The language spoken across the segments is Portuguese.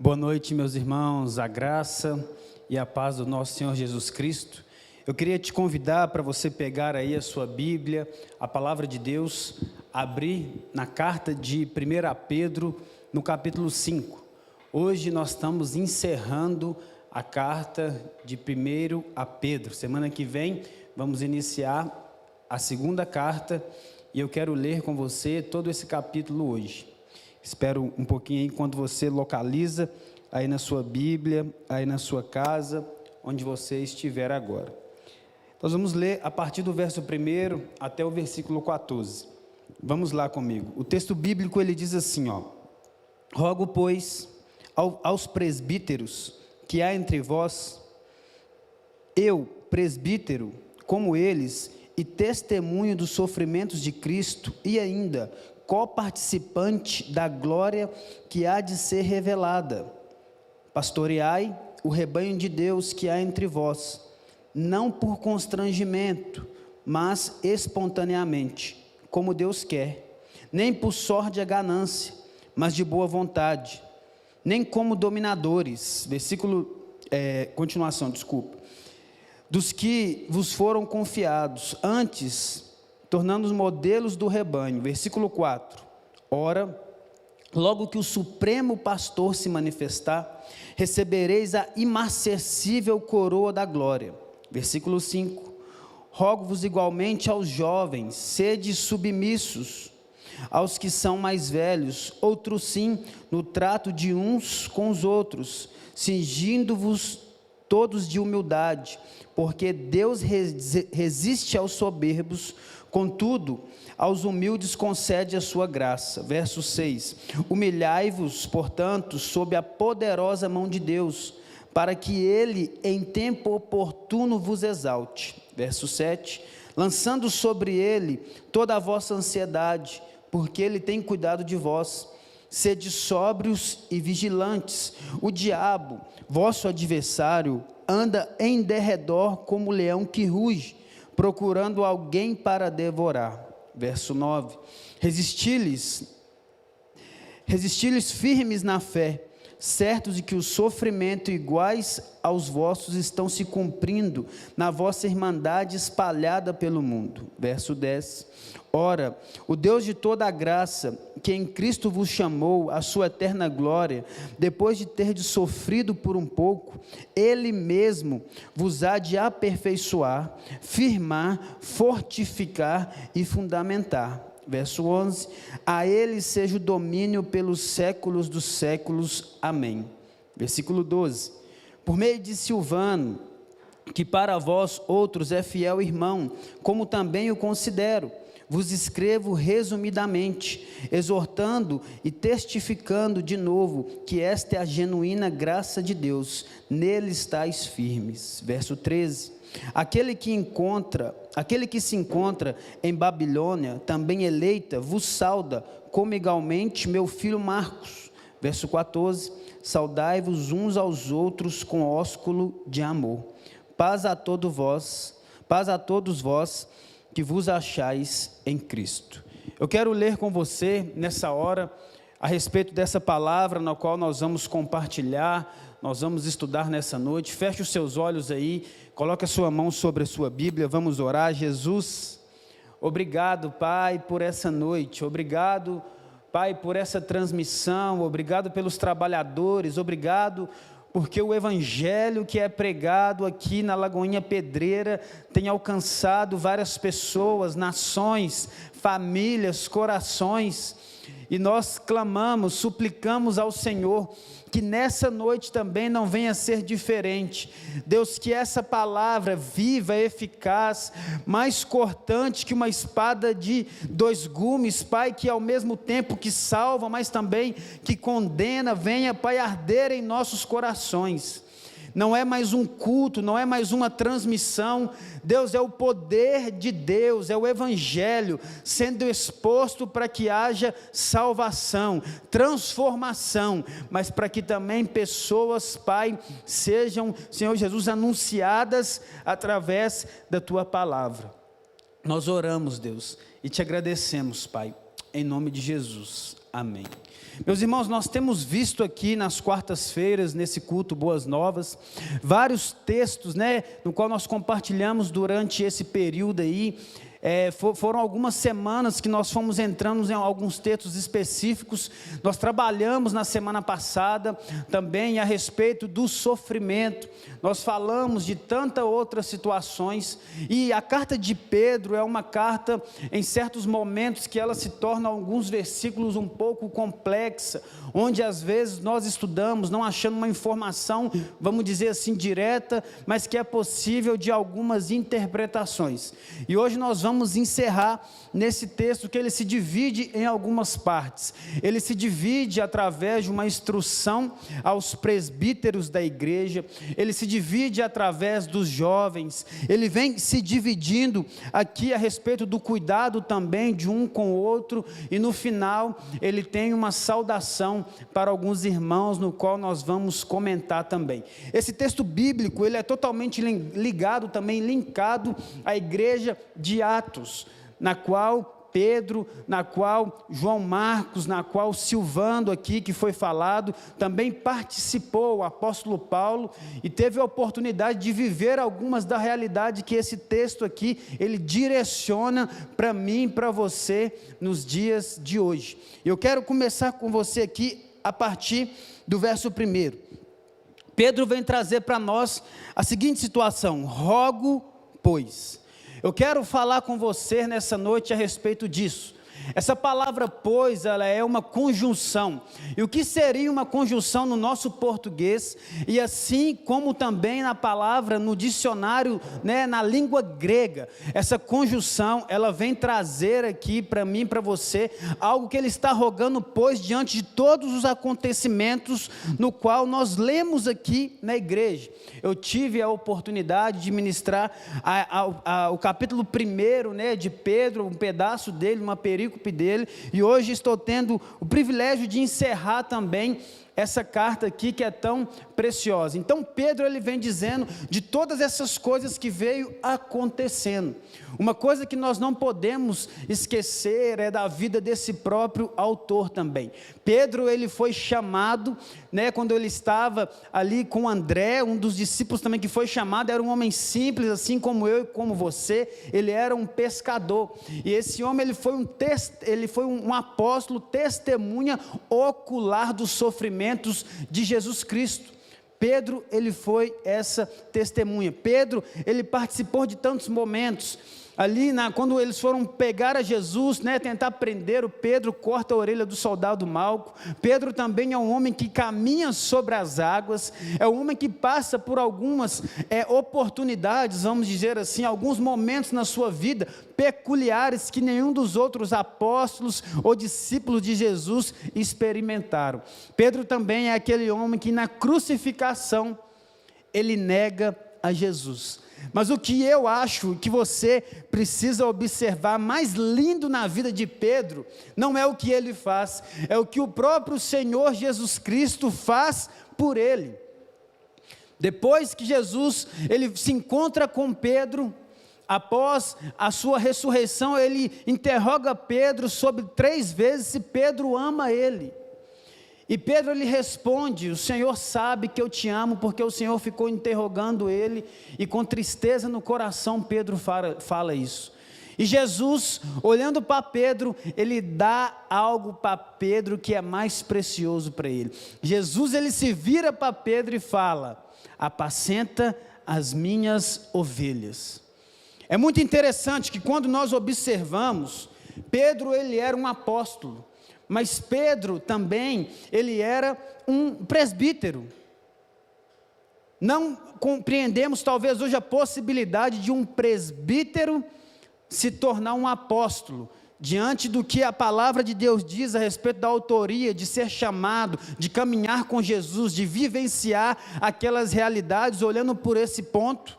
Boa noite, meus irmãos, a graça e a paz do nosso Senhor Jesus Cristo. Eu queria te convidar para você pegar aí a sua Bíblia, a palavra de Deus, abrir na carta de 1 Pedro, no capítulo 5. Hoje nós estamos encerrando a carta de 1 Pedro. Semana que vem vamos iniciar a segunda carta e eu quero ler com você todo esse capítulo hoje. Espero um pouquinho aí enquanto você localiza aí na sua Bíblia, aí na sua casa, onde você estiver agora. Nós vamos ler a partir do verso 1 até o versículo 14. Vamos lá comigo. O texto bíblico ele diz assim, Rogo, pois, aos presbíteros que há entre vós, eu, presbítero, como eles, e testemunho dos sofrimentos de Cristo, e ainda coparticipante da glória que há de ser revelada. Pastoreai o rebanho de Deus que há entre vós, não por constrangimento, mas espontaneamente, como Deus quer, nem por sórdia ganância, mas de boa vontade, nem como dominadores, dos que vos foram confiados, antes, tornando-os modelos do rebanho. Versículo 4, ora, logo que o supremo pastor se manifestar, recebereis a imarcessível coroa da glória. Versículo 5, rogo-vos igualmente aos jovens, sede submissos aos que são mais velhos, outros sim, no trato de uns com os outros, cingindo-vos todos de humildade, porque Deus resiste aos soberbos, contudo, aos humildes concede a sua graça. Verso 6, humilhai-vos, portanto, sob a poderosa mão de Deus, para que Ele, em tempo oportuno, vos exalte. Verso 7, lançando sobre Ele toda a vossa ansiedade, porque Ele tem cuidado de vós. Sede sóbrios e vigilantes. O diabo, vosso adversário, anda em derredor como leão que ruge, procurando alguém para devorar. Verso 9, resisti-lhes firmes na fé, certos de que o sofrimento iguais aos vossos estão se cumprindo na vossa irmandade espalhada pelo mundo. Verso 10, ora, o Deus de toda a graça, que em Cristo vos chamou à sua eterna glória, depois de terdes sofrido por um pouco, Ele mesmo vos há de aperfeiçoar, firmar, fortificar e fundamentar. Verso 11, a Ele seja o domínio pelos séculos dos séculos. Amém. Versículo 12, por meio de Silvano, que para vós outros é fiel irmão, como também o considero, vos escrevo resumidamente, exortando e testificando de novo que esta é a genuína graça de Deus, nele estáis firmes. Verso 13, aquele que se encontra em Babilônia, também eleita, vos sauda, como igualmente meu filho Marcos. Verso 14, saudai-vos uns aos outros com ósculo de amor. Paz a todos vós, que vos achais em Cristo. Eu quero ler com você, nessa hora, a respeito dessa palavra, na qual nós vamos compartilhar, nós vamos estudar nessa noite. Feche os seus olhos aí, coloque a sua mão sobre a sua Bíblia, vamos orar. Jesus, obrigado, Pai, por essa noite, obrigado, Pai, por essa transmissão, obrigado pelos trabalhadores, obrigado porque o evangelho que é pregado aqui na Lagoinha Pedreira tem alcançado várias pessoas, nações, famílias, corações, e nós clamamos, suplicamos ao Senhor, que nessa noite também não venha a ser diferente. Deus, que essa palavra viva, eficaz, mais cortante que uma espada de dois gumes, Pai, que ao mesmo tempo que salva, mas também que condena, venha, Pai, arder em nossos corações. Não é mais um culto, não é mais uma transmissão. Deus, é o poder de Deus, é o evangelho sendo exposto para que haja salvação, transformação, mas para que também pessoas, Pai, sejam, Senhor Jesus, anunciadas através da Tua palavra. Nós oramos, Deus, e te agradecemos, Pai, em nome de Jesus. Amém. Meus irmãos, nós temos visto aqui nas quartas-feiras, nesse culto Boas Novas, vários textos, no qual nós compartilhamos durante esse período aí. Foram algumas semanas que nós fomos entrando em alguns textos específicos. Nós trabalhamos na semana passada também a respeito do sofrimento. Nós falamos de tantas outras situações. E a carta de Pedro é uma carta, em certos momentos, que ela se torna alguns versículos um pouco complexa, onde às vezes nós estudamos não achando uma informação, vamos dizer assim, direta, mas que é possível de algumas interpretações. E hoje nós vamos encerrar nesse texto que ele se divide em algumas partes. Ele se divide através de uma instrução aos presbíteros da igreja, ele se divide através dos jovens, ele vem se dividindo aqui a respeito do cuidado também de um com o outro, e no final ele tem uma saudação para alguns irmãos, no qual nós vamos comentar também. Esse texto bíblico, ele é totalmente ligado também, linkado à igreja de Atos, na qual Pedro, na qual João Marcos, na qual Silvano aqui, que foi falado, também participou, o apóstolo Paulo, e teve a oportunidade de viver algumas da realidade que esse texto aqui, ele direciona para mim e para você nos dias de hoje. Eu quero começar com você aqui a partir do verso 1. Pedro vem trazer para nós a seguinte situação: rogo, pois. Eu quero falar com você nessa noite a respeito disso. Essa palavra pois, ela é uma conjunção. E o que seria uma conjunção no nosso português, e assim como também na palavra, no dicionário, na língua grega, essa conjunção, ela vem trazer aqui para mim, para você, algo que ele está rogando, pois, diante de todos os acontecimentos no qual nós lemos aqui na igreja. Eu tive a oportunidade de ministrar o capítulo 1, de Pedro, um pedaço dele, uma perícope dele, e hoje estou tendo o privilégio de encerrar também essa carta aqui que é tão preciosa. Então Pedro, ele vem dizendo de todas essas coisas que veio acontecendo. Uma coisa que nós não podemos esquecer é da vida desse próprio autor também. Pedro, ele foi chamado, quando ele estava ali com André, um dos discípulos também que foi chamado, era um homem simples, assim como eu e como você, ele era um pescador, e esse homem, ele foi um apóstolo, testemunha ocular dos sofrimentos de Jesus Cristo. Pedro, ele foi essa testemunha. Pedro, ele participou de tantos momentos. Ali, quando eles foram pegar a Jesus, tentar prender o Pedro, corta a orelha do soldado Malco. Pedro também é um homem que caminha sobre as águas, é um homem que passa por algumas oportunidades, vamos dizer assim, alguns momentos na sua vida, peculiares que nenhum dos outros apóstolos ou discípulos de Jesus experimentaram. Pedro também é aquele homem que na crucificação, ele nega a Jesus. Mas o que eu acho que você precisa observar mais lindo na vida de Pedro, não é o que ele faz, é o que o próprio Senhor Jesus Cristo faz por ele. Depois que Jesus, ele se encontra com Pedro, após a sua ressurreição, ele interroga Pedro sobre 3 vezes se Pedro ama ele. E Pedro, ele responde: o Senhor sabe que eu te amo, porque o Senhor ficou interrogando ele, e com tristeza no coração Pedro fala isso. E Jesus, olhando para Pedro, ele dá algo para Pedro que é mais precioso para ele. Jesus, ele se vira para Pedro e fala: apacenta as minhas ovelhas. É muito interessante que quando nós observamos, Pedro, ele era um apóstolo, mas Pedro também, ele era um presbítero. Não compreendemos talvez hoje a possibilidade de um presbítero se tornar um apóstolo, diante do que a palavra de Deus diz a respeito da autoria, de ser chamado, de caminhar com Jesus, de vivenciar aquelas realidades, olhando por esse ponto.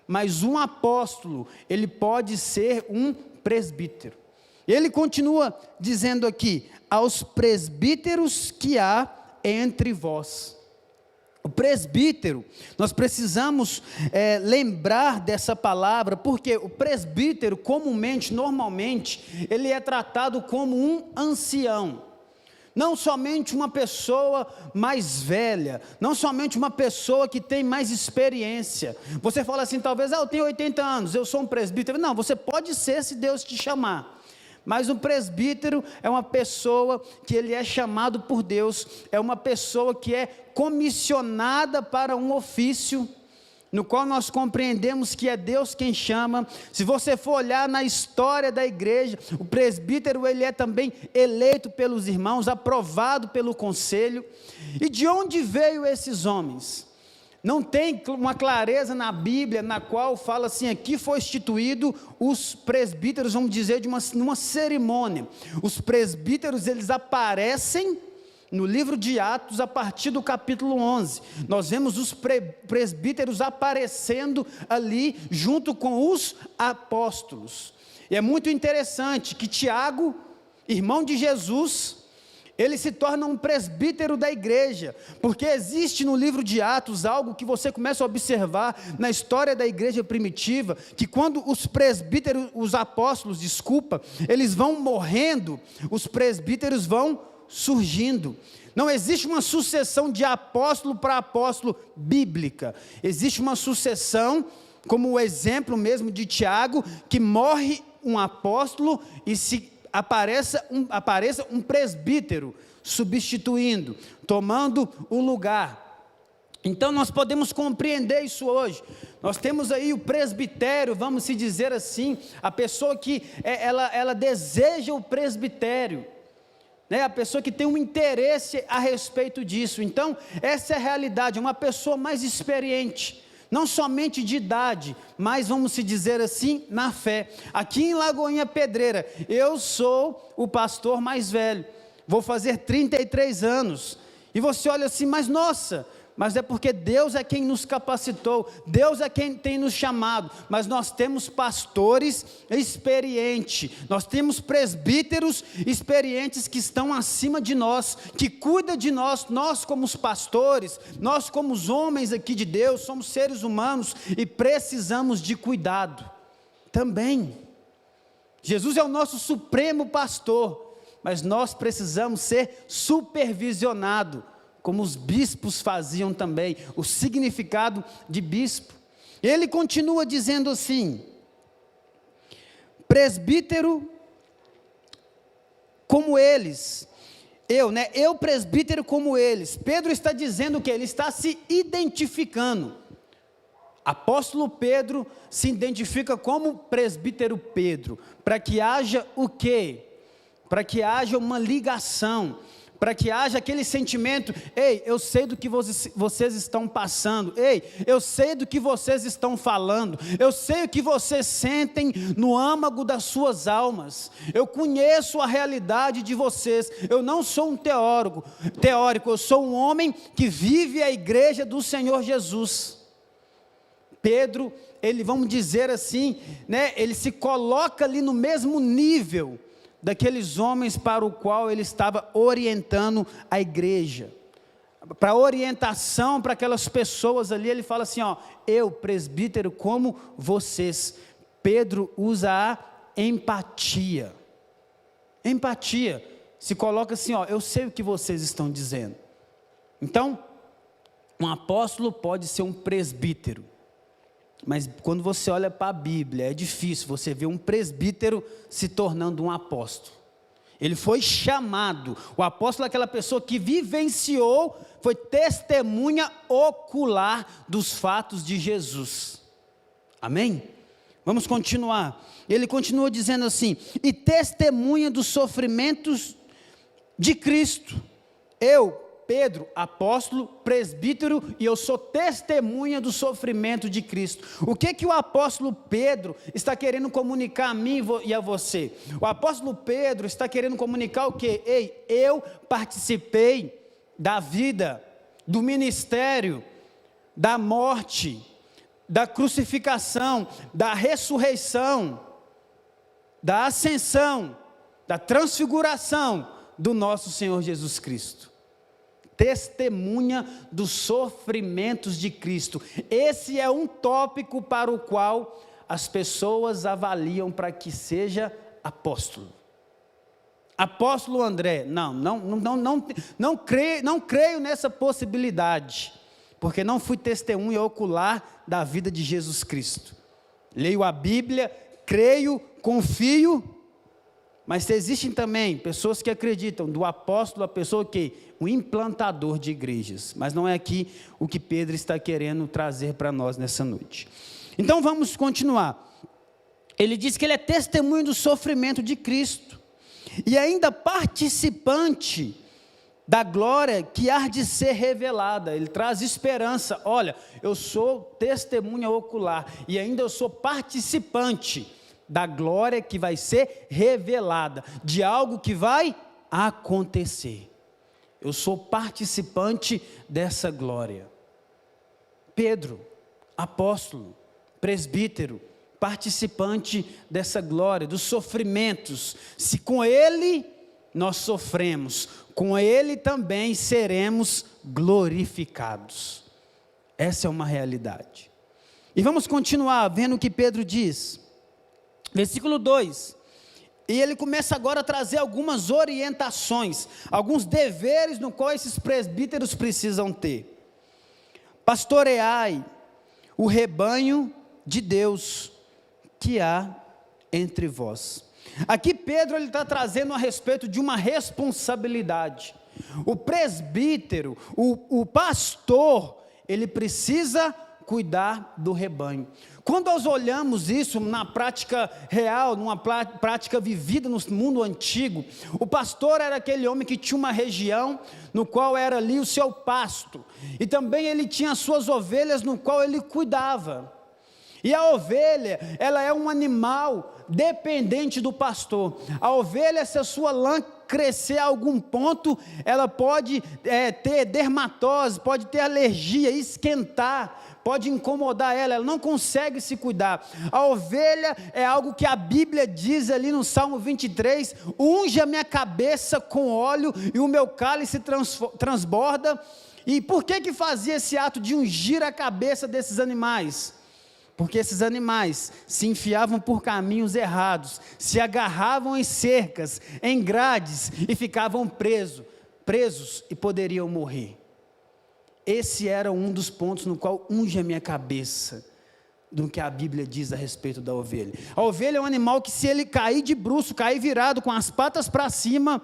Mas um apóstolo, ele pode ser um presbítero. Ele continua dizendo aqui: aos presbíteros que há entre vós. O presbítero, nós precisamos lembrar dessa palavra, porque o presbítero comumente, normalmente, ele é tratado como um ancião. não somente uma pessoa mais velha, não somente uma pessoa que tem mais experiência. Você fala assim, talvez, eu tenho 80 anos, eu sou um presbítero. Não, você pode ser se Deus te chamar. Mas um presbítero é uma pessoa que ele é chamado por Deus, é uma pessoa que é comissionada para um ofício, no qual nós compreendemos que é Deus quem chama. Se você for olhar na história da igreja, o presbítero ele é também eleito pelos irmãos, aprovado pelo conselho. E de onde veio esses homens? Não tem uma clareza na Bíblia, na qual fala assim, aqui foi instituído os presbíteros, vamos dizer, numa cerimônia. Os presbíteros, eles aparecem no livro de Atos, a partir do capítulo 11, nós vemos os presbíteros aparecendo ali, junto com os apóstolos. E é muito interessante que Tiago, irmão de Jesus, ele se torna um presbítero da igreja, porque existe no livro de Atos algo que você começa a observar na história da igreja primitiva, que quando os presbíteros, os apóstolos, eles vão morrendo, os presbíteros vão surgindo. Não existe uma sucessão de apóstolo para apóstolo bíblica, existe uma sucessão, como o exemplo mesmo de Tiago, que morre um apóstolo e apareça um presbítero, substituindo, tomando o lugar. Então nós podemos compreender isso hoje. Nós temos aí o presbitério, vamos se dizer assim, a pessoa que ela deseja o presbitério, a pessoa que tem um interesse a respeito disso. Então essa é a realidade, uma pessoa mais experiente, não somente de idade, mas vamos se dizer assim, na fé. Aqui em Lagoinha Pedreira, eu sou o pastor mais velho, vou fazer 33 anos, e você olha assim, mas nossa, mas é porque Deus é quem nos capacitou, Deus é quem tem nos chamado, mas nós temos pastores experientes, nós temos presbíteros experientes que estão acima de nós, que cuidam de nós, nós como os pastores, nós como os homens aqui de Deus, somos seres humanos e precisamos de cuidado também. Jesus é o nosso supremo pastor, mas nós precisamos ser supervisionados, como os bispos faziam também, o significado de bispo. Ele continua dizendo assim, presbítero como eles, eu presbítero como eles. Pedro está dizendo que ele está se identificando. Apóstolo Pedro se identifica como presbítero Pedro, para que haja o quê? Para que haja uma ligação, para que haja aquele sentimento, ei, eu sei do que vocês estão passando, ei, eu sei do que vocês estão falando, eu sei o que vocês sentem no âmago das suas almas, eu conheço a realidade de vocês, eu não sou um teórico, eu sou um homem que vive a igreja do Senhor Jesus. Pedro, ele, vamos dizer assim, ele se coloca ali no mesmo nível daqueles homens para o qual ele estava orientando a igreja, para orientação para aquelas pessoas ali, ele fala assim, eu presbítero como vocês. Pedro usa a empatia, se coloca assim, eu sei o que vocês estão dizendo. Então, um apóstolo pode ser um presbítero, mas quando você olha para a Bíblia, é difícil você ver um presbítero se tornando um apóstolo. Ele foi chamado, o apóstolo é aquela pessoa que vivenciou, foi testemunha ocular dos fatos de Jesus. Amém? Vamos continuar. Ele continua dizendo assim, e testemunha dos sofrimentos de Cristo. Eu, Pedro, apóstolo, presbítero, e eu sou testemunha do sofrimento de Cristo. O que o apóstolo Pedro está querendo comunicar a mim e a você? O apóstolo Pedro está querendo comunicar o quê? Ei, eu participei da vida, do ministério, da morte, da crucificação, da ressurreição, da ascensão, da transfiguração do nosso Senhor Jesus Cristo. Testemunha dos sofrimentos de Cristo. Esse é um tópico para o qual as pessoas avaliam para que seja apóstolo. Apóstolo André, não creio nessa possibilidade, porque não fui testemunha ocular da vida de Jesus Cristo. Leio a Bíblia, creio, confio, mas existem também pessoas que acreditam do apóstolo, a pessoa que um implantador de igrejas, mas não é aqui o que Pedro está querendo trazer para nós nessa noite. Então vamos continuar. Ele diz que ele é testemunho do sofrimento de Cristo, e ainda participante da glória que há de ser revelada. Ele traz esperança. Olha, eu sou testemunha ocular, e ainda eu sou participante da glória que vai ser revelada, de algo que vai acontecer. Eu sou participante dessa glória. Pedro, apóstolo, presbítero, participante dessa glória, dos sofrimentos. Se com ele nós sofremos, com ele também seremos glorificados. Essa é uma realidade. E vamos continuar vendo o que Pedro diz. Versículo 2. E ele começa agora a trazer algumas orientações, alguns deveres no qual esses presbíteros precisam ter. Pastoreai o rebanho de Deus que há entre vós. Aqui Pedro está trazendo a respeito de uma responsabilidade. O presbítero, o pastor, ele precisa cuidar do rebanho. Quando nós olhamos isso na prática real, numa prática vivida no mundo antigo, o pastor era aquele homem que tinha uma região no qual era ali o seu pasto, e também ele tinha as suas ovelhas no qual ele cuidava. E a ovelha, ela é um animal dependente do pastor. A ovelha, se a sua lã crescer a algum ponto, ela pode ter dermatose, pode ter alergia, esquentar, pode incomodar ela não consegue se cuidar. A ovelha é algo que a Bíblia diz ali no Salmo 23, unge a minha cabeça com óleo e o meu cálice transborda. E por que fazia esse ato de ungir a cabeça desses animais? Porque esses animais se enfiavam por caminhos errados, se agarravam em cercas, em grades e ficavam presos e poderiam morrer. Esse era um dos pontos no qual unge a minha cabeça, do que a Bíblia diz a respeito da ovelha. A ovelha é um animal que, se ele cair de bruço, cair virado com as patas para cima,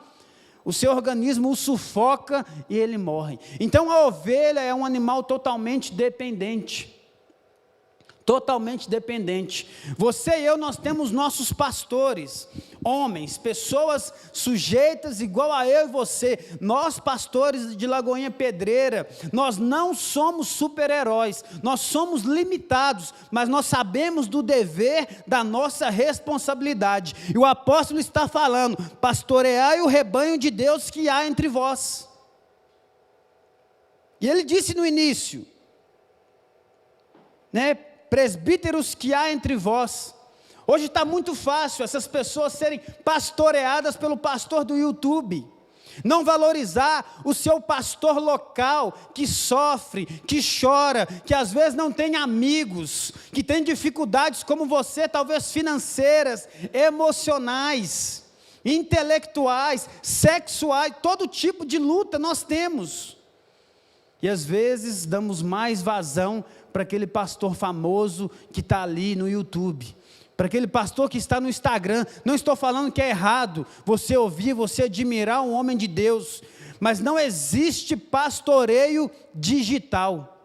o seu organismo o sufoca e ele morre. Então a ovelha é um animal totalmente dependente. Totalmente dependente. Você e eu, nós temos nossos pastores, homens, pessoas sujeitas igual a eu e você. Nós, pastores de Lagoinha Pedreira, nós não somos super-heróis, nós somos limitados, mas nós sabemos do dever, da nossa responsabilidade. E o apóstolo está falando: pastoreai o rebanho de Deus que há entre vós. E ele disse no início, presbíteros que há entre vós. Hoje está muito fácil essas pessoas serem pastoreadas pelo pastor do YouTube, não valorizar o seu pastor local, que sofre, que chora, que às vezes não tem amigos, que tem dificuldades como você, talvez financeiras, emocionais, intelectuais, sexuais, todo tipo de luta nós temos. E às vezes damos mais vazão para aquele pastor famoso que está ali no YouTube, para aquele pastor que está no Instagram. Não estou falando que é errado você ouvir, você admirar um homem de Deus, mas não existe pastoreio digital.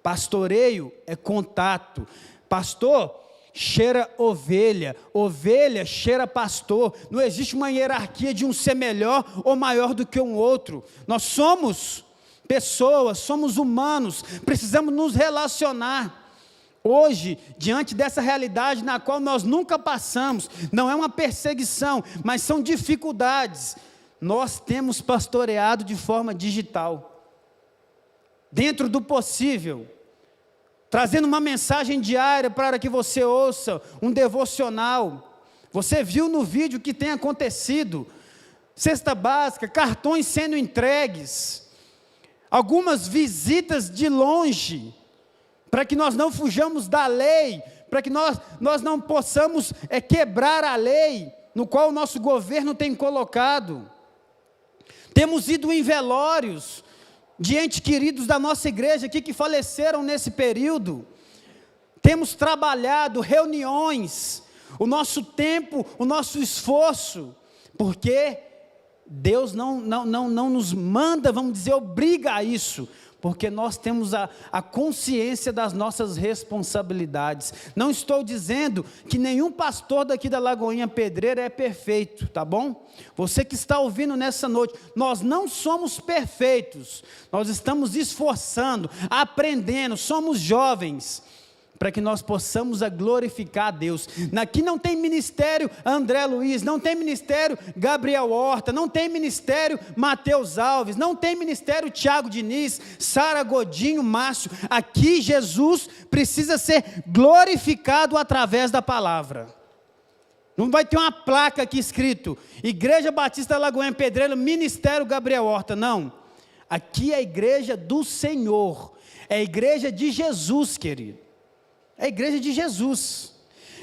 Pastoreio é contato. Pastor cheira ovelha, ovelha cheira pastor. Não existe uma hierarquia de um ser melhor ou maior do que um outro. Nós somos pessoas, somos humanos, precisamos nos relacionar. Hoje, diante dessa realidade na qual nós nunca passamos, não é uma perseguição, mas são dificuldades, nós temos pastoreado de forma digital, dentro do possível, trazendo uma mensagem diária para que você ouça, um devocional. Você viu no vídeo o que tem acontecido, cesta básica, cartões sendo entregues, algumas visitas de longe, para que nós não fujamos da lei, para que nós não possamos quebrar a lei. no qual o nosso governo tem colocado. Temos ido em velórios de entes queridos da nossa igreja aqui que faleceram nesse período. Temos trabalhado, reuniões, o nosso tempo, o nosso esforço, porque Deus não nos manda, vamos dizer, obriga a isso, porque nós temos a consciência das nossas responsabilidades. Não estou dizendo que nenhum pastor daqui da Lagoinha Pedreira é perfeito, tá bom? Você que está ouvindo nessa noite, nós não somos perfeitos, nós estamos esforçando, aprendendo, somos jovens, para que nós possamos glorificar a Deus. Aqui não tem ministério André Luiz, não tem ministério Gabriel Horta, não tem ministério Mateus Alves, não tem ministério Tiago Diniz, Sara Godinho, Márcio. Aqui Jesus precisa ser glorificado através da palavra. Não vai ter uma placa aqui escrito Igreja Batista Lagoinha Pedreira, Ministério Gabriel Horta, não. Aqui é a igreja do Senhor, é a igreja de Jesus, querido. É a igreja de Jesus.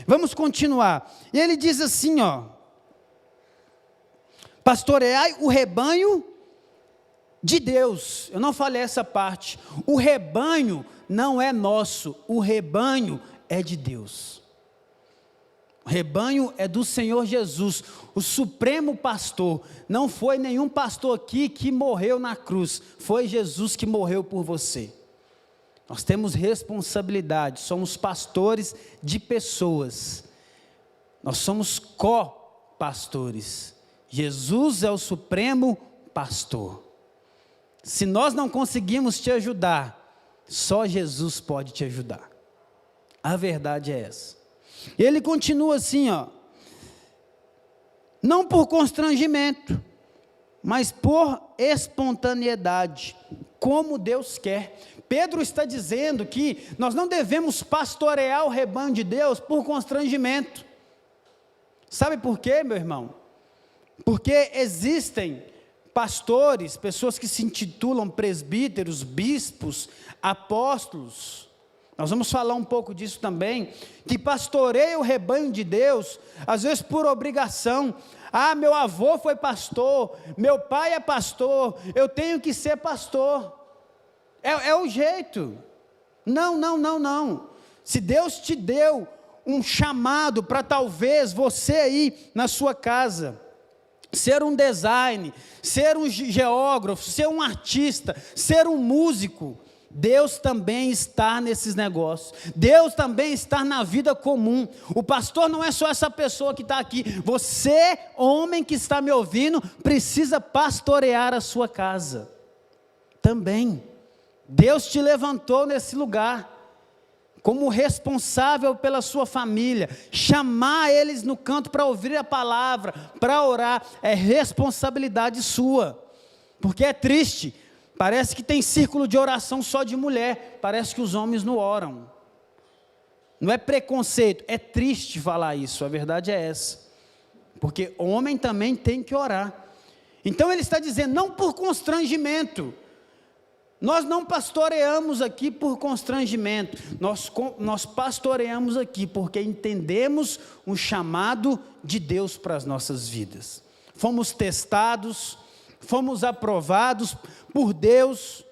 Vamos continuar. E ele diz assim, pastoreai o rebanho de Deus. Eu não falei essa parte. O rebanho não é nosso, o rebanho é de Deus. O rebanho é do Senhor Jesus, o supremo pastor. Não foi nenhum pastor aqui que morreu na cruz, foi Jesus que morreu por você. Nós temos responsabilidade, somos pastores de pessoas, nós somos co-pastores, Jesus é o supremo pastor. Se nós não conseguimos te ajudar, só Jesus pode te ajudar, a verdade é essa. Ele continua assim, não por constrangimento, mas por espontaneidade, como Deus quer. Pedro está dizendo que nós não devemos pastorear o rebanho de Deus por constrangimento. Sabe por quê, meu irmão? Porque existem pastores, pessoas que se intitulam presbíteros, bispos, apóstolos. Nós vamos falar um pouco disso também, que pastoreiam o rebanho de Deus, às vezes por obrigação. Meu avô foi pastor, meu pai é pastor, eu tenho que ser pastor. É o jeito. Não. Se Deus te deu um chamado para talvez você aí na sua casa, ser um design, ser um geógrafo, ser um artista, ser um músico, Deus também está nesses negócios, Deus também está na vida comum. O pastor não é só essa pessoa que está aqui, você, homem que está me ouvindo, precisa pastorear a sua casa, também. Deus te levantou nesse lugar, como responsável pela sua família, chamar eles no canto para ouvir a palavra, para orar, é responsabilidade sua, porque é triste, parece que tem círculo de oração só de mulher, parece que os homens não oram, não é preconceito, é triste falar isso, a verdade é essa, porque homem também tem que orar. Então ele está dizendo, não por constrangimento, nós não pastoreamos aqui por constrangimento, nós pastoreamos aqui porque entendemos um chamado de Deus para as nossas vidas. Fomos testados, fomos aprovados por Deus,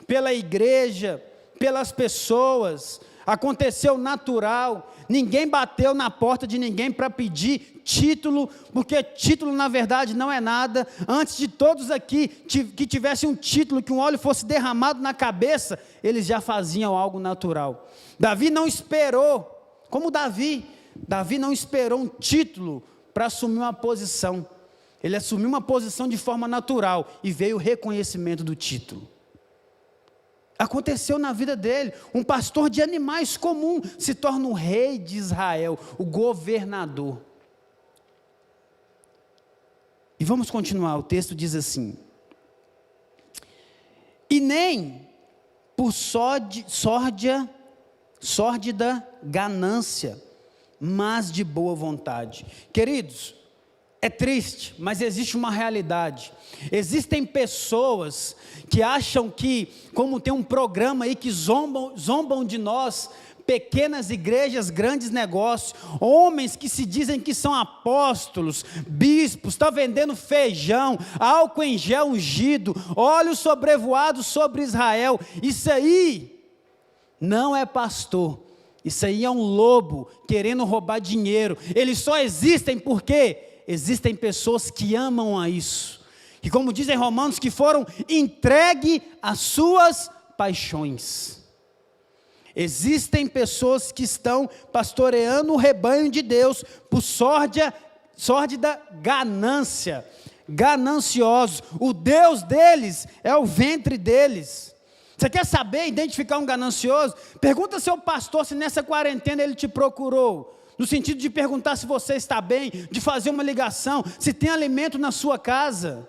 pela igreja, pelas pessoas, aconteceu natural, ninguém bateu na porta de ninguém para pedir título, porque título na verdade não é nada. Antes de todos aqui que tivessem um título, que um óleo fosse derramado na cabeça, eles já faziam algo natural. Davi não esperou, como Davi não esperou um título para assumir uma posição, ele assumiu uma posição de forma natural, e veio o reconhecimento do título. Aconteceu na vida dele, um pastor de animais comum, se torna o rei de Israel, o governador. E vamos continuar, o texto diz assim, e nem por sórdida ganância, mas de boa vontade. Queridos, é triste, mas existe uma realidade. Existem pessoas que acham que, como tem um programa aí que zombam de nós, pequenas igrejas, grandes negócios, homens que se dizem que são apóstolos, bispos, estão vendendo feijão, álcool em gel ungido, óleo sobrevoado sobre Israel. Isso aí não é pastor, isso aí é um lobo querendo roubar dinheiro. Eles só existem porque existem pessoas que amam a isso, que, como dizem Romanos, que foram entregues às suas paixões. Existem pessoas que estão pastoreando o rebanho de Deus por sórdida ganância, gananciosos. O Deus deles é o ventre deles. Você quer saber, identificar um ganancioso? Pergunta ao seu pastor se nessa quarentena ele te procurou, no sentido de perguntar se você está bem, de fazer uma ligação, se tem alimento na sua casa.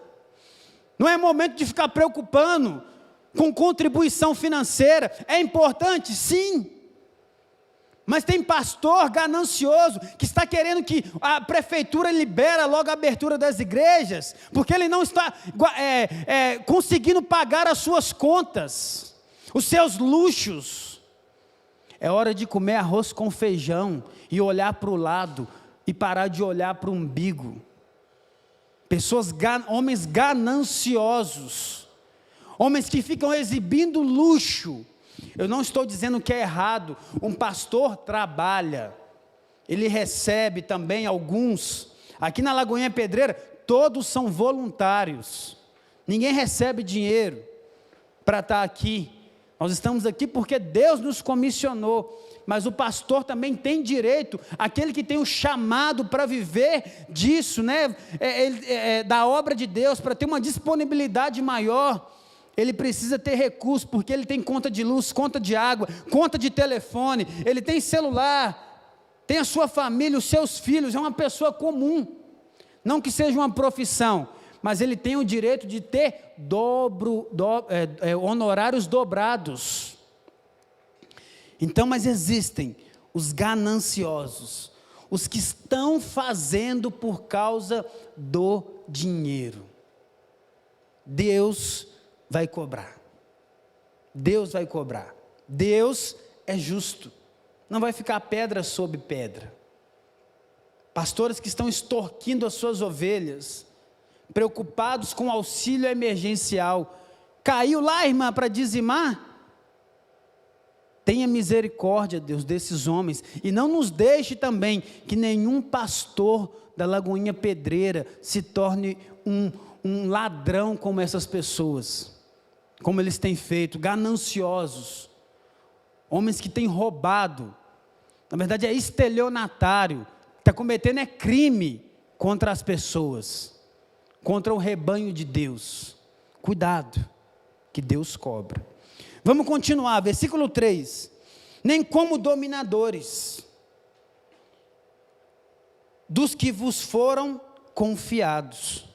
Não é momento de ficar preocupando com contribuição financeira. É importante? Sim. Mas tem pastor ganancioso que está querendo que a prefeitura libere logo a abertura das igrejas, porque ele não está conseguindo pagar as suas contas, os seus luxos. É hora de comer arroz com feijão e olhar para o lado e parar de olhar para o umbigo. Homens gananciosos, homens que ficam exibindo luxo. Eu não estou dizendo que é errado, um pastor trabalha, ele recebe também alguns. Aqui na Lagoinha Pedreira, todos são voluntários, ninguém recebe dinheiro para estar aqui. Nós estamos aqui porque Deus nos comissionou, mas o pastor também tem direito, aquele que tem o chamado para viver disso, né? Da obra de Deus, para ter uma disponibilidade maior. Ele precisa ter recursos, porque ele tem conta de luz, conta de água, conta de telefone, ele tem celular, tem a sua família, os seus filhos, é uma pessoa comum, não que seja uma profissão, mas ele tem o direito de ter honorários dobrados. Então, mas existem os gananciosos, os que estão fazendo por causa do dinheiro. Deus vai cobrar. Deus vai cobrar. Deus é justo. Não vai ficar pedra sobre pedra. Pastores que estão extorquindo as suas ovelhas, preocupados com auxílio emergencial. Caiu lá, irmã, para dizimar? Tenha misericórdia, Deus, desses homens. E não nos deixe também que nenhum pastor da Lagoinha Pedreira se torne um ladrão como essas pessoas, como eles têm feito, gananciosos, homens que têm roubado, na verdade é estelionatário, está cometendo crime contra as pessoas, contra o rebanho de Deus. Cuidado, que Deus cobra. Vamos continuar, versículo 3, nem como dominadores dos que vos foram confiados.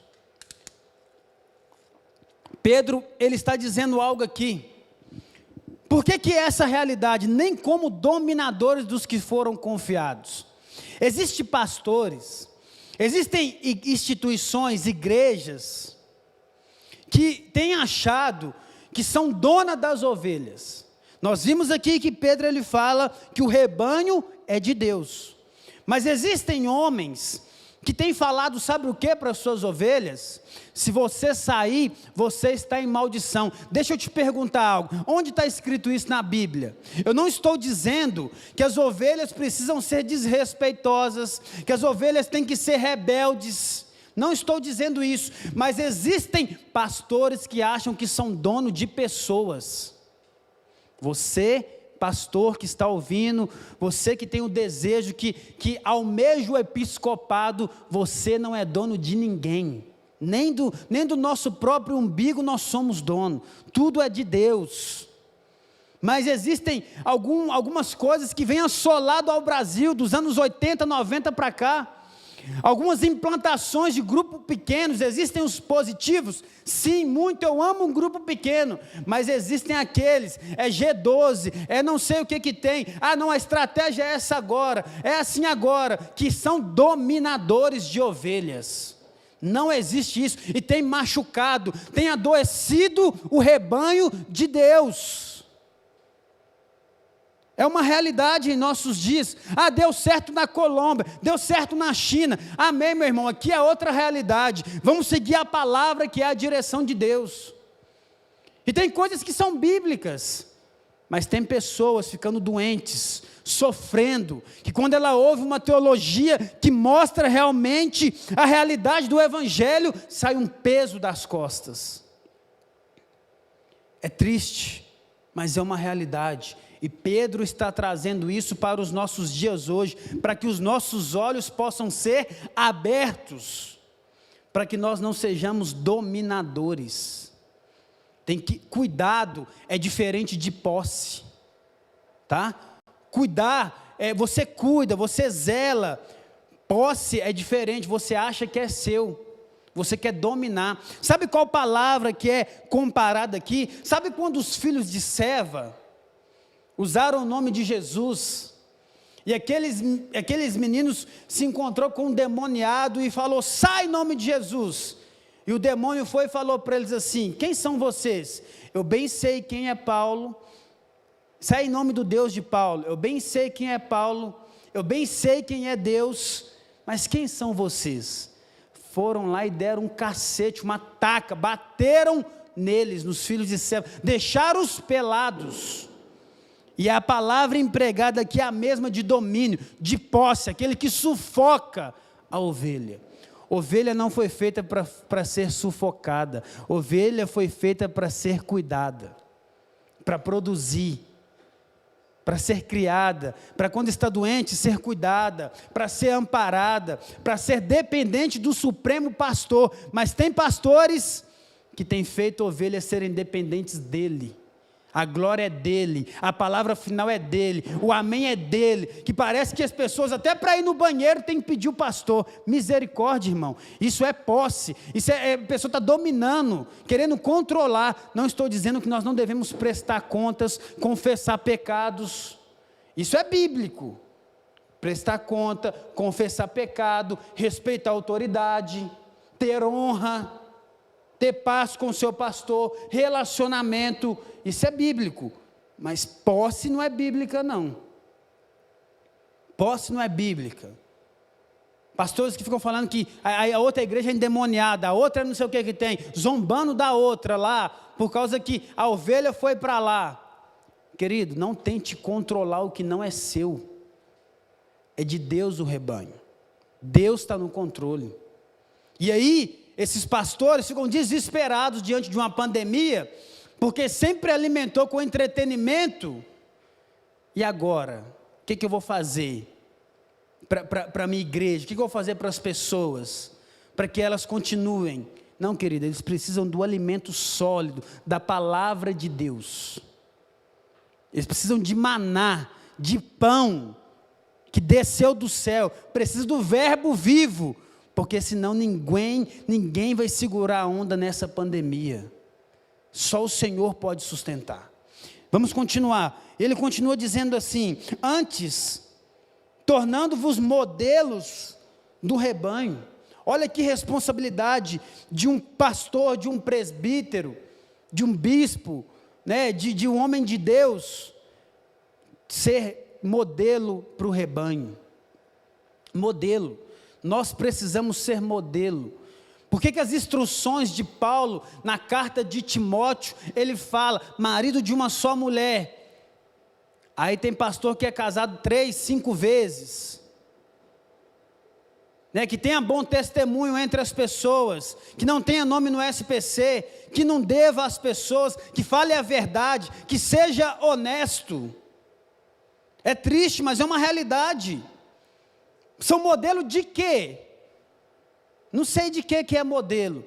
Pedro, ele está dizendo algo aqui. Por que é essa realidade? Nem como dominadores dos que foram confiados. Existem pastores, existem instituições, igrejas, que têm achado que são donas das ovelhas. Nós vimos aqui que Pedro ele fala que o rebanho é de Deus. Mas existem homens que têm falado, sabe o que para as suas ovelhas? Se você sair, você está em maldição. Deixa eu te perguntar algo, onde está escrito isso na Bíblia? Eu não estou dizendo que as ovelhas precisam ser desrespeitosas, que as ovelhas têm que ser rebeldes, não estou dizendo isso, mas existem pastores que acham que são dono de pessoas. Você, pastor que está ouvindo, você que tem o desejo, que almeja o episcopado, você não é dono de ninguém, nem do nosso próprio umbigo nós somos dono, tudo é de Deus. Mas existem algumas coisas que vêm assolado ao Brasil, dos anos 80, 90 para cá, algumas implantações de grupos pequenos. Existem os positivos, sim, muito, eu amo um grupo pequeno, mas existem aqueles, G12, não sei o que tem, não, a estratégia é essa agora, é assim agora, que são dominadores de ovelhas. Não existe isso, e tem machucado, tem adoecido o rebanho de Deus. É uma realidade em nossos dias. Ah, deu certo na Colômbia, deu certo na China. Amém, meu irmão, aqui é outra realidade. Vamos seguir a palavra que é a direção de Deus. E tem coisas que são bíblicas, mas tem pessoas ficando doentes, sofrendo, que quando ela ouve uma teologia que mostra realmente a realidade do Evangelho, sai um peso das costas. É triste, mas é uma realidade. E Pedro está trazendo isso para os nossos dias hoje, para que os nossos olhos possam ser abertos, para que nós não sejamos dominadores. Cuidado é diferente de posse, tá? Cuidar, você cuida, você zela. Posse é diferente, você acha que é seu. Você quer dominar. Sabe qual palavra que é comparada aqui? Sabe quando os filhos de Seva usaram o nome de Jesus, e aqueles meninos se encontrou com um demoniado e falou, sai em nome de Jesus, e o demônio foi e falou para eles assim, quem são vocês? Eu bem sei quem é Paulo, sai em nome do Deus de Paulo, eu bem sei quem é Paulo, eu bem sei quem é Deus, mas quem são vocês? Foram lá e deram um cacete, uma taca, bateram neles, nos filhos de Seva, deixaram-os pelados. E a palavra empregada aqui é a mesma de domínio, de posse, aquele que sufoca a ovelha. Ovelha não foi feita para ser sufocada, ovelha foi feita para ser cuidada, para produzir, para ser criada, para quando está doente ser cuidada, para ser amparada, para ser dependente do supremo pastor. Mas tem pastores que têm feito ovelhas serem dependentes dele. A glória é dele, a palavra final é dele, o amém é dele, que parece que as pessoas até para ir no banheiro tem que pedir o pastor. Misericórdia, irmão, isso é posse, a pessoa está dominando, querendo controlar. Não estou dizendo que nós não devemos prestar contas, confessar pecados, isso é bíblico, prestar conta, confessar pecado, respeitar a autoridade, ter honra, ter paz com o seu pastor, relacionamento, isso é bíblico, mas posse não é bíblica não, posse não é bíblica. Pastores que ficam falando que a outra igreja é endemoniada, a outra não sei o que tem, zombando da outra lá, por causa que a ovelha foi para lá. Querido, não tente controlar o que não é seu, é de Deus o rebanho, Deus está no controle. E aí, esses pastores ficam desesperados diante de uma pandemia, porque sempre alimentou com entretenimento. E agora? O que eu vou fazer para a minha igreja? O que eu vou fazer para as pessoas? Para que elas continuem? Não, querida, eles precisam do alimento sólido, da palavra de Deus. Eles precisam de maná, de pão, que desceu do céu. Precisam do verbo vivo, porque senão ninguém vai segurar a onda nessa pandemia. Só o Senhor pode sustentar. Vamos continuar. Ele continua dizendo assim, antes, tornando-vos modelos do rebanho. Olha que responsabilidade de um pastor, de um presbítero, de um bispo, né, de um homem de Deus, ser modelo para o rebanho. Modelo. Nós precisamos ser modelo. Por que as instruções de Paulo, na carta de Timóteo, ele fala, marido de uma só mulher. Aí tem pastor que é casado 3, 5 vezes. Né, que tenha bom testemunho entre as pessoas, que não tenha nome no SPC, que não deva às pessoas, que fale a verdade, que seja honesto. É triste, mas é uma realidade. São modelo de quê? Não sei de que é modelo,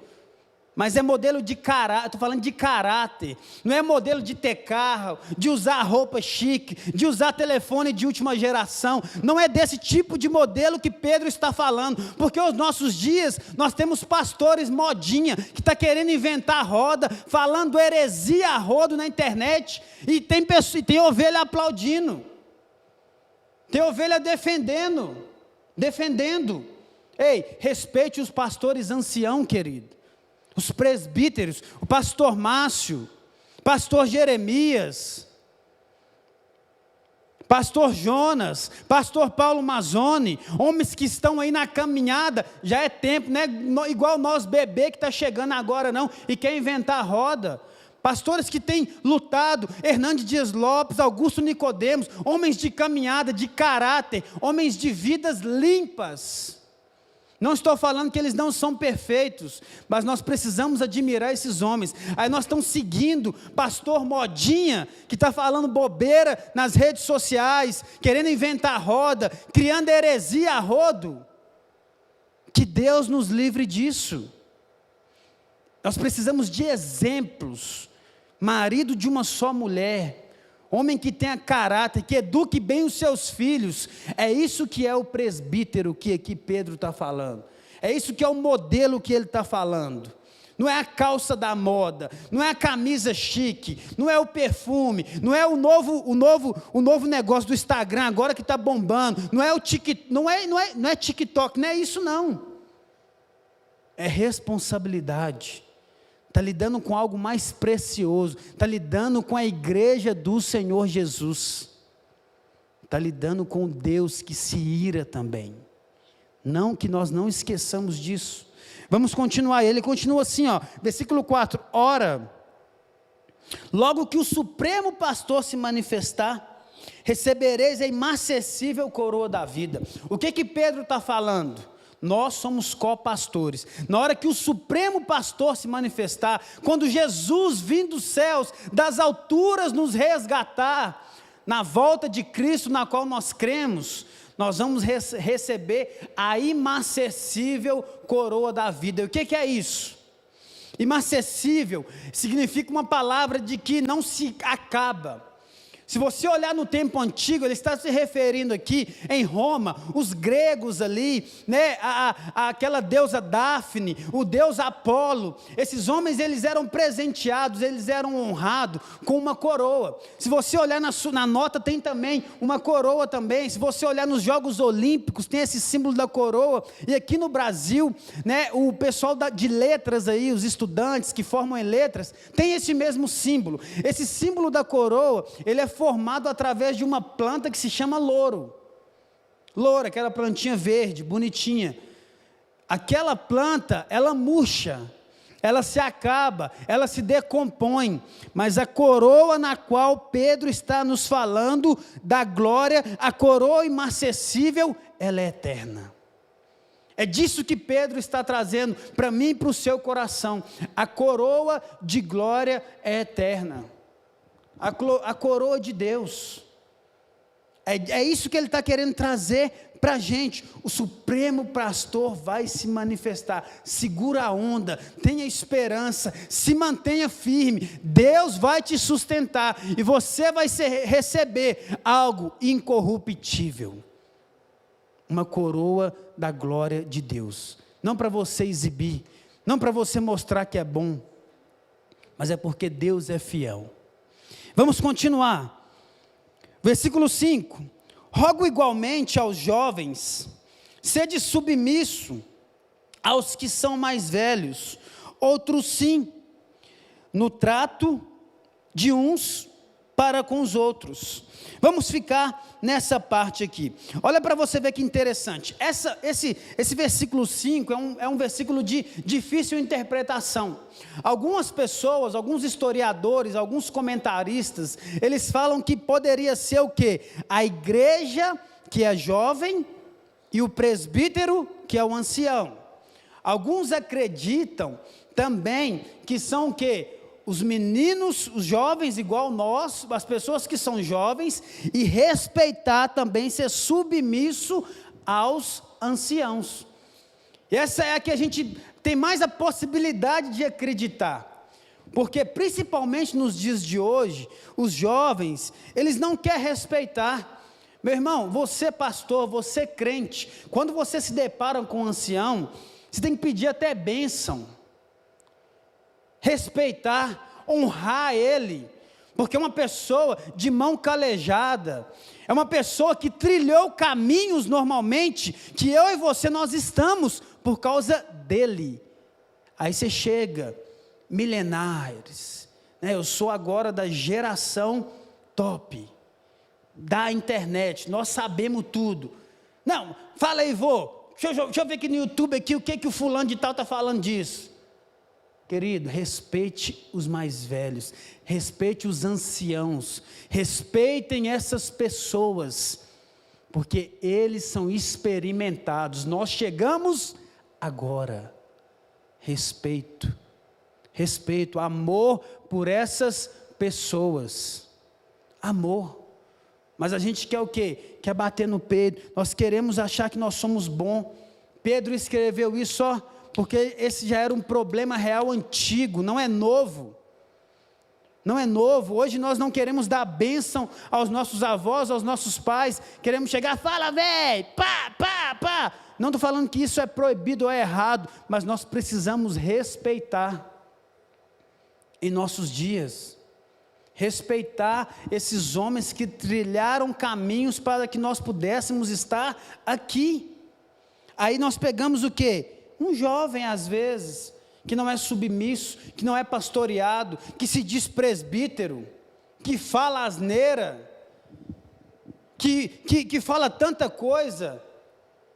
mas é modelo de caráter, estou falando de caráter, não é modelo de ter carro, de usar roupa chique, de usar telefone de última geração, não é desse tipo de modelo que Pedro está falando, porque os nossos dias, nós temos pastores modinha, que está querendo inventar roda, falando heresia a rodo na internet, e tem ovelha aplaudindo, tem ovelha defendendo, ei, respeite os pastores anciãos, querido, os presbíteros, o pastor Márcio, pastor Jeremias, Pastor Jonas, pastor Paulo Mazzoni, homens que estão aí na caminhada, já é tempo, não é igual nós bebê que está chegando agora não, e quer inventar a roda. Pastores que têm lutado, Hernandes Dias Lopes, Augusto Nicodemos, homens de caminhada, de caráter, homens de vidas limpas. Não estou falando que eles não são perfeitos, mas nós precisamos admirar esses homens. Aí nós estamos seguindo pastor modinha, que está falando bobeira nas redes sociais, querendo inventar roda, criando heresia a rodo. Que Deus nos livre disso. Nós precisamos de exemplos. Marido de uma só mulher, homem que tenha caráter, que eduque bem os seus filhos. É isso que é o presbítero que aqui Pedro está falando. É isso que é o modelo que ele está falando. Não é a calça da moda, não é a camisa chique, não é o perfume, não é o novo negócio do Instagram agora que está bombando, não é o TikTok, não é TikTok, não é isso não. É responsabilidade. Está lidando com algo mais precioso, está lidando com a igreja do Senhor Jesus, está lidando com Deus que se ira também, não que nós não esqueçamos disso. Vamos continuar, ele continua assim, versículo 4, ora, logo que o supremo pastor se manifestar, recebereis a inacessível coroa da vida. O que Pedro está falando? Nós somos copastores. Na hora que o supremo pastor se manifestar, quando Jesus vir dos céus, das alturas nos resgatar, na volta de Cristo na qual nós cremos, nós vamos receber a inacessível coroa da vida. E o que é isso? Inacessível significa uma palavra de que não se acaba. Se você olhar no tempo antigo, ele está se referindo aqui em Roma, os gregos ali, né, aquela deusa Dáfne, o deus Apolo, esses homens eles eram presenteados, eles eram honrados com uma coroa. Se você olhar na nota tem também uma coroa também, se você olhar nos Jogos Olímpicos tem esse símbolo da coroa, e aqui no Brasil, né, o pessoal de letras aí, os estudantes que formam em letras, tem esse mesmo símbolo. Esse símbolo da coroa, ele é formado através de uma planta que se chama louro. Louro, aquela plantinha verde, bonitinha. Aquela planta, ela murcha, ela se acaba, ela se decompõe, mas a coroa na qual Pedro está nos falando da glória, a coroa inacessível, ela é eterna. É disso que Pedro está trazendo para mim e para o seu coração. A coroa de glória é eterna. A coroa de Deus, é isso que ele está querendo trazer para a gente. O supremo pastor vai se manifestar, segura a onda, tenha esperança, se mantenha firme, Deus vai te sustentar, e você vai receber algo incorruptível, uma coroa da glória de Deus, não para você exibir, não para você mostrar que é bom, mas é porque Deus é fiel. Vamos continuar, versículo 5, rogo igualmente aos jovens, sede submisso aos que são mais velhos, outros sim, no trato de uns para com os outros. Vamos ficar nessa parte aqui. Olha para você ver que interessante. Esse versículo 5 é um versículo de difícil interpretação. Algumas pessoas, alguns historiadores, alguns comentaristas, eles falam que poderia ser o quê? A igreja que é jovem e o presbítero que é o ancião. Alguns acreditam também que são o quê? Os meninos, os jovens igual nós, as pessoas que são jovens, e respeitar também, ser submisso aos anciãos. E essa é a que a gente tem mais a possibilidade de acreditar, porque principalmente nos dias de hoje, os jovens, eles não querem respeitar. Meu irmão, você pastor, você crente, quando você se depara com um ancião, você tem que pedir até bênção, respeitar, honrar ele, porque é uma pessoa de mão calejada, é uma pessoa que trilhou caminhos normalmente, que eu e você nós estamos, por causa dele. Aí você chega, milenares, né? Eu sou agora da geração top, da internet, nós sabemos tudo. Não, fala aí, vô, deixa eu ver aqui no YouTube aqui, o que o fulano de tal está falando disso. Querido, respeite os mais velhos, respeite os anciãos, respeitem essas pessoas, porque eles são experimentados. Nós chegamos agora. Respeito, amor por essas pessoas, amor. Mas a gente quer o quê? Quer bater no peito, nós queremos achar que nós somos bons. Pedro escreveu isso só porque esse já era um problema real antigo, não é novo. Não é novo. Hoje nós não queremos dar bênção aos nossos avós, aos nossos pais, queremos chegar, fala velho, pá. Não estou falando que isso é proibido ou é errado, mas nós precisamos respeitar em nossos dias. Respeitar esses homens que trilharam caminhos para que nós pudéssemos estar aqui. Aí nós pegamos o quê? Um jovem às vezes, que não é submisso, que não é pastoreado, que se diz presbítero, que fala asneira, que fala tanta coisa,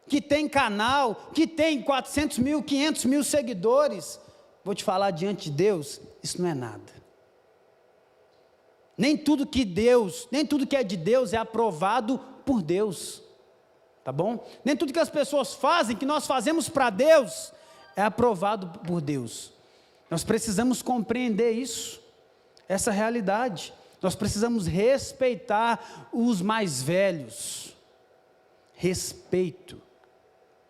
que tem canal, que tem 400 mil, 500 mil seguidores. Vou te falar diante de Deus, isso não é nada. Nem tudo que é de Deus é aprovado por Deus, tá bom? Nem tudo que as pessoas fazem, que nós fazemos para Deus, é aprovado por Deus. Nós precisamos compreender isso, essa realidade. Nós precisamos respeitar os mais velhos. Respeito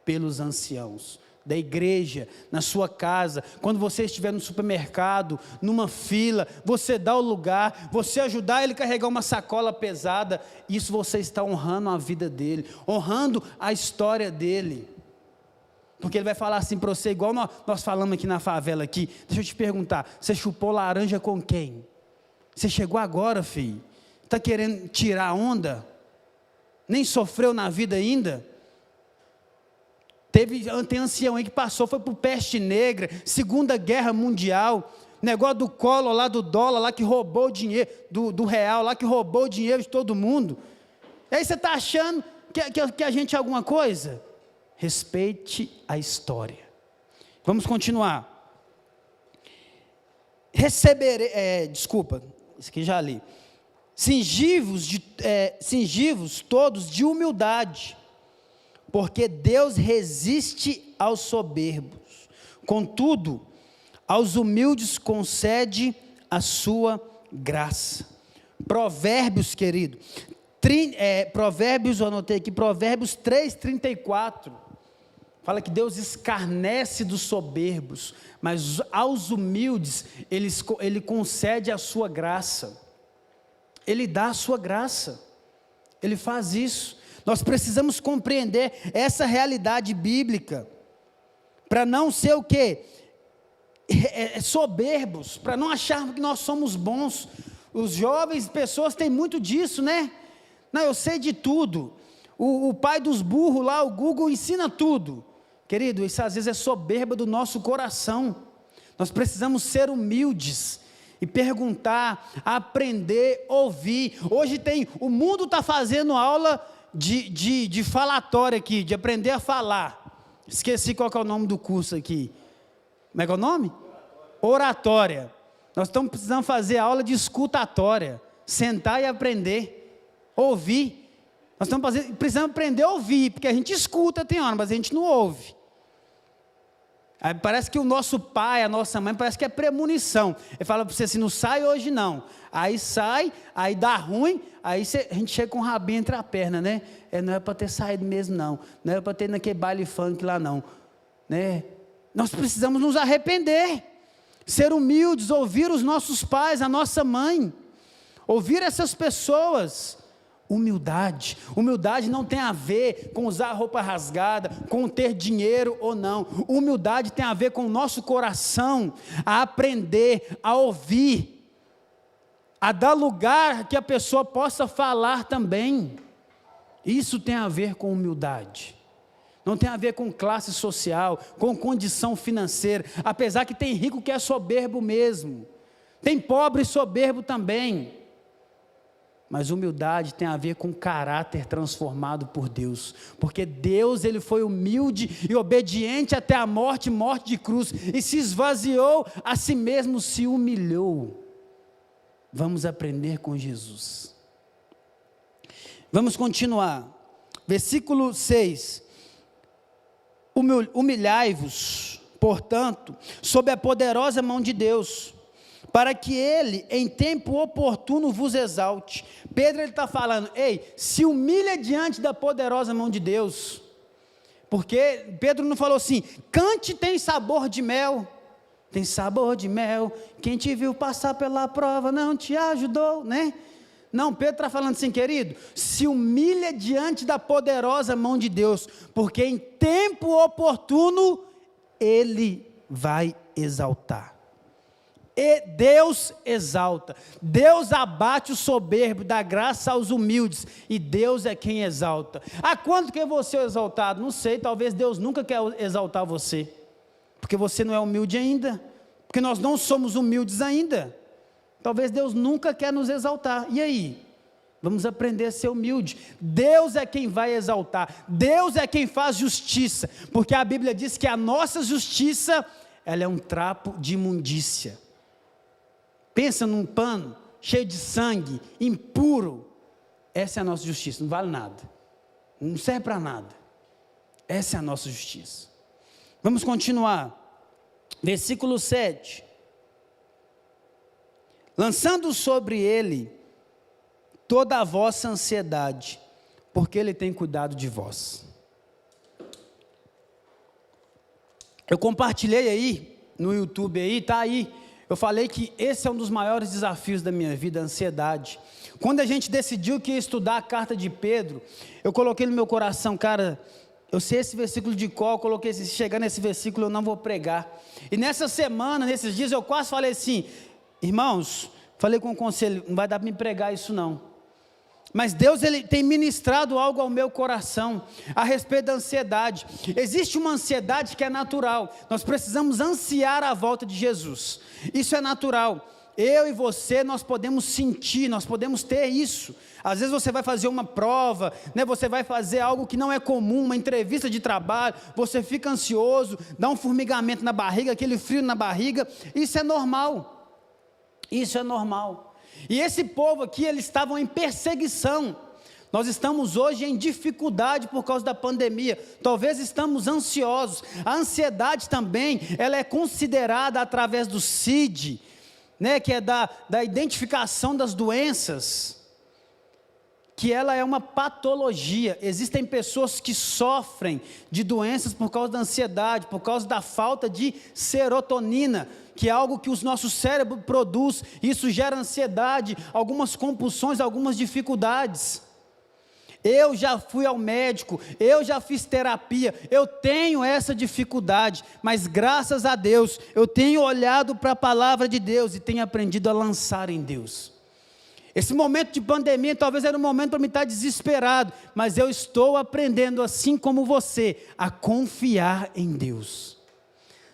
pelos anciãos da igreja, na sua casa, quando você estiver no supermercado, numa fila, você dá o lugar, você ajudar ele a carregar uma sacola pesada, isso você está honrando a vida dele, honrando a história dele, porque ele vai falar assim para você, igual nós falamos aqui na favela aqui, deixa eu te perguntar, você chupou laranja com quem? Você chegou agora, filho, está querendo tirar onda? Nem sofreu na vida ainda? Tem ancião aí que passou, foi por peste negra, Segunda Guerra Mundial, negócio do Collor lá, do dólar lá, que roubou o dinheiro, do real lá, que roubou o dinheiro de todo mundo. E aí você está achando que a gente é alguma coisa? Respeite a história. Vamos continuar. Desculpa, isso aqui já li. Cingivos todos de humildade, porque Deus resiste aos soberbos, contudo, aos humildes concede a sua graça. Provérbios, querido, Provérbios, eu anotei aqui, Provérbios 3:34, fala que Deus escarnece dos soberbos, mas aos humildes, Ele concede a sua graça, Ele dá a sua graça, Ele faz isso. Nós precisamos compreender essa realidade bíblica, para não ser o quê? Soberbos, para não acharmos que nós somos bons. Os jovens, pessoas têm muito disso, né? Não, eu sei de tudo, o pai dos burros lá, o Google ensina tudo. Querido, isso às vezes é soberba do nosso coração. Nós precisamos ser humildes e perguntar, aprender, ouvir. Hoje o mundo está fazendo aula de falatório aqui, de aprender a falar. Esqueci qual que é o nome do curso aqui. Como é que é o nome? Oratória. Nós estamos precisando fazer aula de escutatória, sentar e aprender, ouvir. Nós precisamos aprender a ouvir, porque a gente escuta tem hora, mas a gente não ouve. Aí parece que o nosso pai, a nossa mãe, parece que é premonição. Ele fala para você assim, não sai hoje não. Aí sai, aí dá ruim, aí a gente chega com o rabinho entre a perna, né? Não é para ter saído mesmo não. Não é para ter naquele baile funk lá não. Né? Nós precisamos nos arrepender. Ser humildes, ouvir os nossos pais, a nossa mãe. Ouvir essas pessoas. Humildade não tem a ver com usar roupa rasgada, com ter dinheiro ou não. Humildade tem a ver com o nosso coração, a aprender, a ouvir, a dar lugar que a pessoa possa falar também. Isso tem a ver com humildade. Não tem a ver com classe social, com condição financeira, apesar que tem rico que é soberbo mesmo, tem pobre soberbo também. Mas humildade tem a ver com caráter transformado por Deus, porque Deus, Ele foi humilde e obediente até a morte, morte de cruz, e se esvaziou a si mesmo, se humilhou. Vamos aprender com Jesus. Vamos continuar, versículo 6, humilhai-vos, portanto, sob a poderosa mão de Deus, para que Ele, em tempo oportuno, vos exalte. Pedro está falando, ei, se humilha diante da poderosa mão de Deus, porque Pedro não falou assim, cante tem sabor de mel, tem sabor de mel, quem te viu passar pela prova não te ajudou, né? Não, Pedro está falando assim, querido, se humilha diante da poderosa mão de Deus, porque em tempo oportuno, Ele vai exaltar. E Deus exalta, Deus abate o soberbo, dá graça aos humildes, e Deus é quem exalta. A quando que você é exaltado? Não sei, talvez Deus nunca quer exaltar você, porque você não é humilde ainda, porque nós não somos humildes ainda, talvez Deus nunca quer nos exaltar, e aí? Vamos aprender a ser humilde. Deus é quem vai exaltar, Deus é quem faz justiça, porque a Bíblia diz que a nossa justiça, ela é um trapo de imundícia. Pensa num pano cheio de sangue, impuro. Essa é a nossa justiça, não vale nada, não serve para nada. Essa é a nossa justiça. Vamos continuar, versículo 7. Lançando sobre Ele toda a vossa ansiedade, porque Ele tem cuidado de vós. Eu compartilhei aí, no YouTube aí, está aí, eu falei que esse é um dos maiores desafios da minha vida, a ansiedade. Quando a gente decidiu que ia estudar a carta de Pedro, eu coloquei no meu coração, cara, eu sei esse versículo de cor, eu coloquei, se chegar nesse versículo eu não vou pregar. E nessa semana, nesses dias, eu quase falei assim, irmãos, falei com o conselho, não vai dar para me pregar isso não. Mas Deus, Ele tem ministrado algo ao meu coração, a respeito da ansiedade. Existe uma ansiedade que é natural, nós precisamos ansiar a volta de Jesus, isso é natural. Eu e você, nós podemos sentir, nós podemos ter isso. Às vezes você vai fazer uma prova, né? Você vai fazer algo que não é comum, uma entrevista de trabalho, você fica ansioso, dá um formigamento na barriga, aquele frio na barriga, isso é normal, isso é normal. E esse povo aqui, eles estavam em perseguição. Nós estamos hoje em dificuldade por causa da pandemia, talvez estamos ansiosos. A ansiedade também, ela é considerada através do CID, né, que é da identificação das doenças, que ela é uma patologia. Existem pessoas que sofrem de doenças por causa da ansiedade, por causa da falta de serotonina, que é algo que o nosso cérebro produz, isso gera ansiedade, algumas compulsões, algumas dificuldades. Eu já fui ao médico, eu já fiz terapia, eu tenho essa dificuldade, mas graças a Deus, eu tenho olhado para a palavra de Deus e tenho aprendido a lançar em Deus. Esse momento de pandemia talvez era um momento para me estar desesperado, mas eu estou aprendendo, assim como você, a confiar em Deus,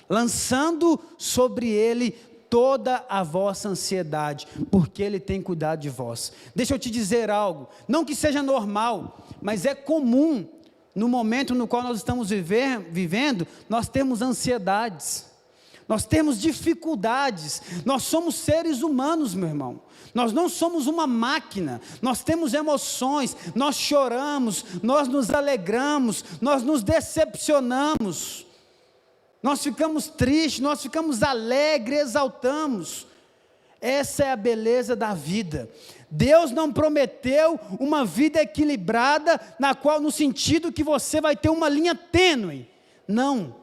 lançando sobre Ele toda a vossa ansiedade, porque Ele tem cuidado de vós. Deixa eu te dizer algo, não que seja normal, mas é comum, no momento no qual nós estamos vivendo, nós temos ansiedades, nós temos dificuldades, nós somos seres humanos, meu irmão, nós não somos uma máquina, nós temos emoções, nós choramos, nós nos alegramos, nós nos decepcionamos, nós ficamos tristes, nós ficamos alegres, exaltamos. Essa é a beleza da vida. Deus não prometeu uma vida equilibrada, na qual, no sentido que você vai ter uma linha tênue. Não,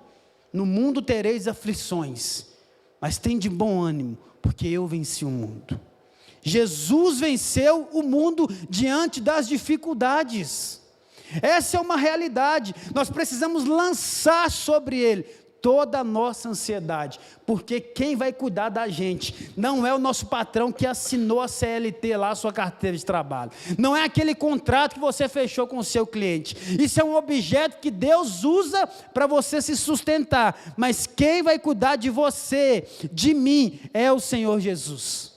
no mundo tereis aflições, mas tem de bom ânimo, porque eu venci o mundo. Jesus venceu o mundo diante das dificuldades. Essa é uma realidade, nós precisamos lançar sobre Ele toda a nossa ansiedade, porque quem vai cuidar da gente não é o nosso patrão que assinou a CLT lá, a sua carteira de trabalho, não é aquele contrato que você fechou com o seu cliente, isso é um objeto que Deus usa para você se sustentar, mas quem vai cuidar de você, de mim, é o Senhor Jesus.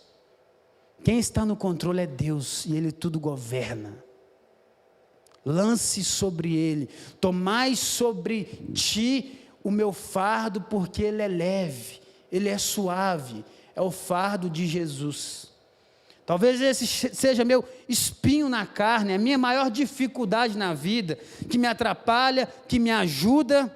Quem está no controle é Deus, e Ele tudo governa. Lance sobre Ele, tomai sobre ti o meu fardo, porque ele é leve, ele é suave, é o fardo de Jesus. Talvez esse seja meu espinho na carne, a minha maior dificuldade na vida, que me atrapalha, que me ajuda,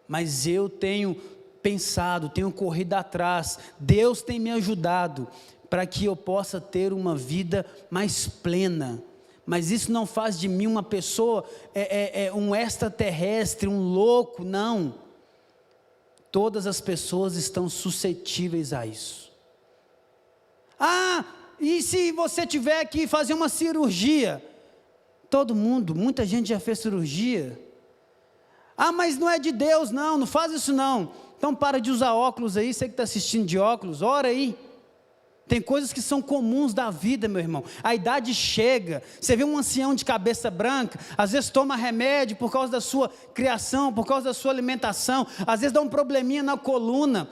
mas eu tenho pensado, tenho corrido atrás, Deus tem me ajudado, para que eu possa ter uma vida mais plena. Mas isso não faz de mim uma pessoa, um extraterrestre, um louco, não. Todas as pessoas estão suscetíveis a isso. Ah, e se você tiver que fazer uma cirurgia? Todo mundo, muita gente já fez cirurgia. Ah, mas não é de Deus, não faz isso não. Então para de usar óculos aí, você que está assistindo de óculos, ora aí. Tem coisas que são comuns da vida, meu irmão. A idade chega, você vê um ancião de cabeça branca, às vezes toma remédio por causa da sua criação, por causa da sua alimentação, às vezes dá um probleminha na coluna,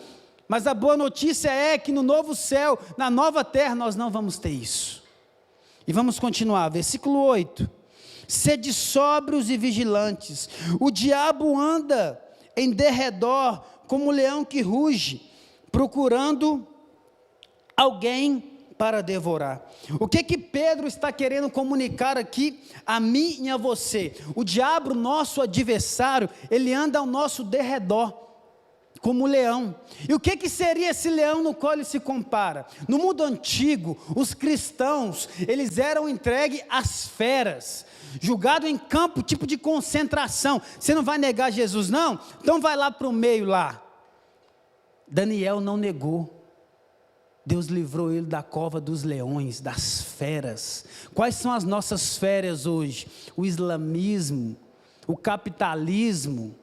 mas a boa notícia é que no novo céu, na nova terra, nós não vamos ter isso. E vamos continuar, versículo 8. Sede sóbrios e vigilantes, o diabo anda em derredor, como um leão que ruge, procurando alguém para devorar. O que Pedro está querendo comunicar aqui a mim e a você? O diabo, nosso adversário, ele anda ao nosso derredor, como leão. E o que seria esse leão no qual ele se compara? No mundo antigo, os cristãos, eles eram entregues às feras, julgado em campo, tipo de concentração. Você não vai negar Jesus não? Então vai lá para o meio lá. Daniel não negou. Deus livrou ele da cova dos leões, das feras. Quais são as nossas feras hoje? O islamismo, o capitalismo.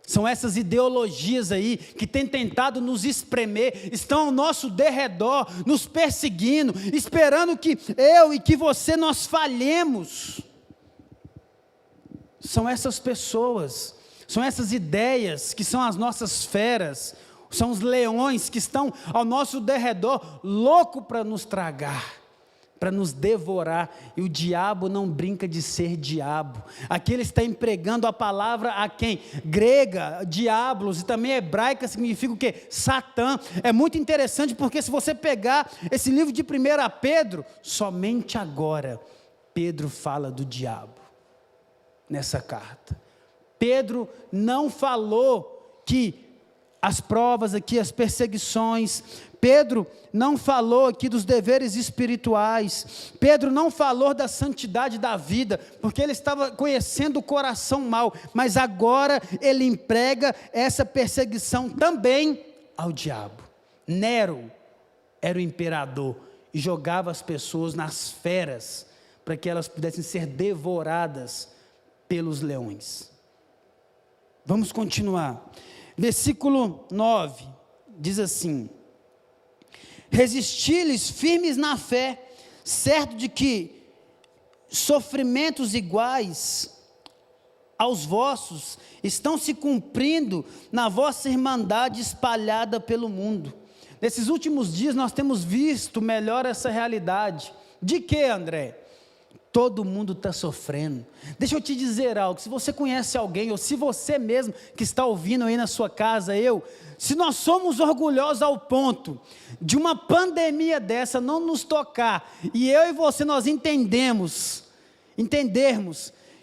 São essas ideologias aí que têm tentado nos espremer, estão ao nosso derredor, nos perseguindo, esperando que eu e que você nós falhemos. São essas pessoas, são essas ideias que são as nossas feras. São os leões que estão ao nosso derredor, louco para nos tragar, para nos devorar. E o diabo não brinca de ser diabo. Aqui ele está empregando a palavra a quem? Grega, diablos, e também hebraica significa o quê? Satã. É muito interessante porque se você pegar esse livro de 1 Pedro, somente agora Pedro fala do diabo nessa carta. Pedro não falou que as provas aqui, as perseguições, Pedro não falou aqui dos deveres espirituais, Pedro não falou da santidade da vida, porque ele estava conhecendo o coração mau, mas agora ele emprega essa perseguição também ao diabo. Nero era o imperador e jogava as pessoas nas feras, para que elas pudessem ser devoradas pelos leões. Vamos continuar. Versículo 9, diz assim: resisti-lhes firmes na fé, certo de que sofrimentos iguais aos vossos estão se cumprindo na vossa irmandade espalhada pelo mundo. Nesses últimos dias nós temos visto melhor essa realidade. De que, André? Todo mundo está sofrendo. Deixa eu te dizer algo, se você conhece alguém, ou se você mesmo que está ouvindo aí na sua casa, se nós somos orgulhosos ao ponto de uma pandemia dessa não nos tocar, e eu e você nós entendermos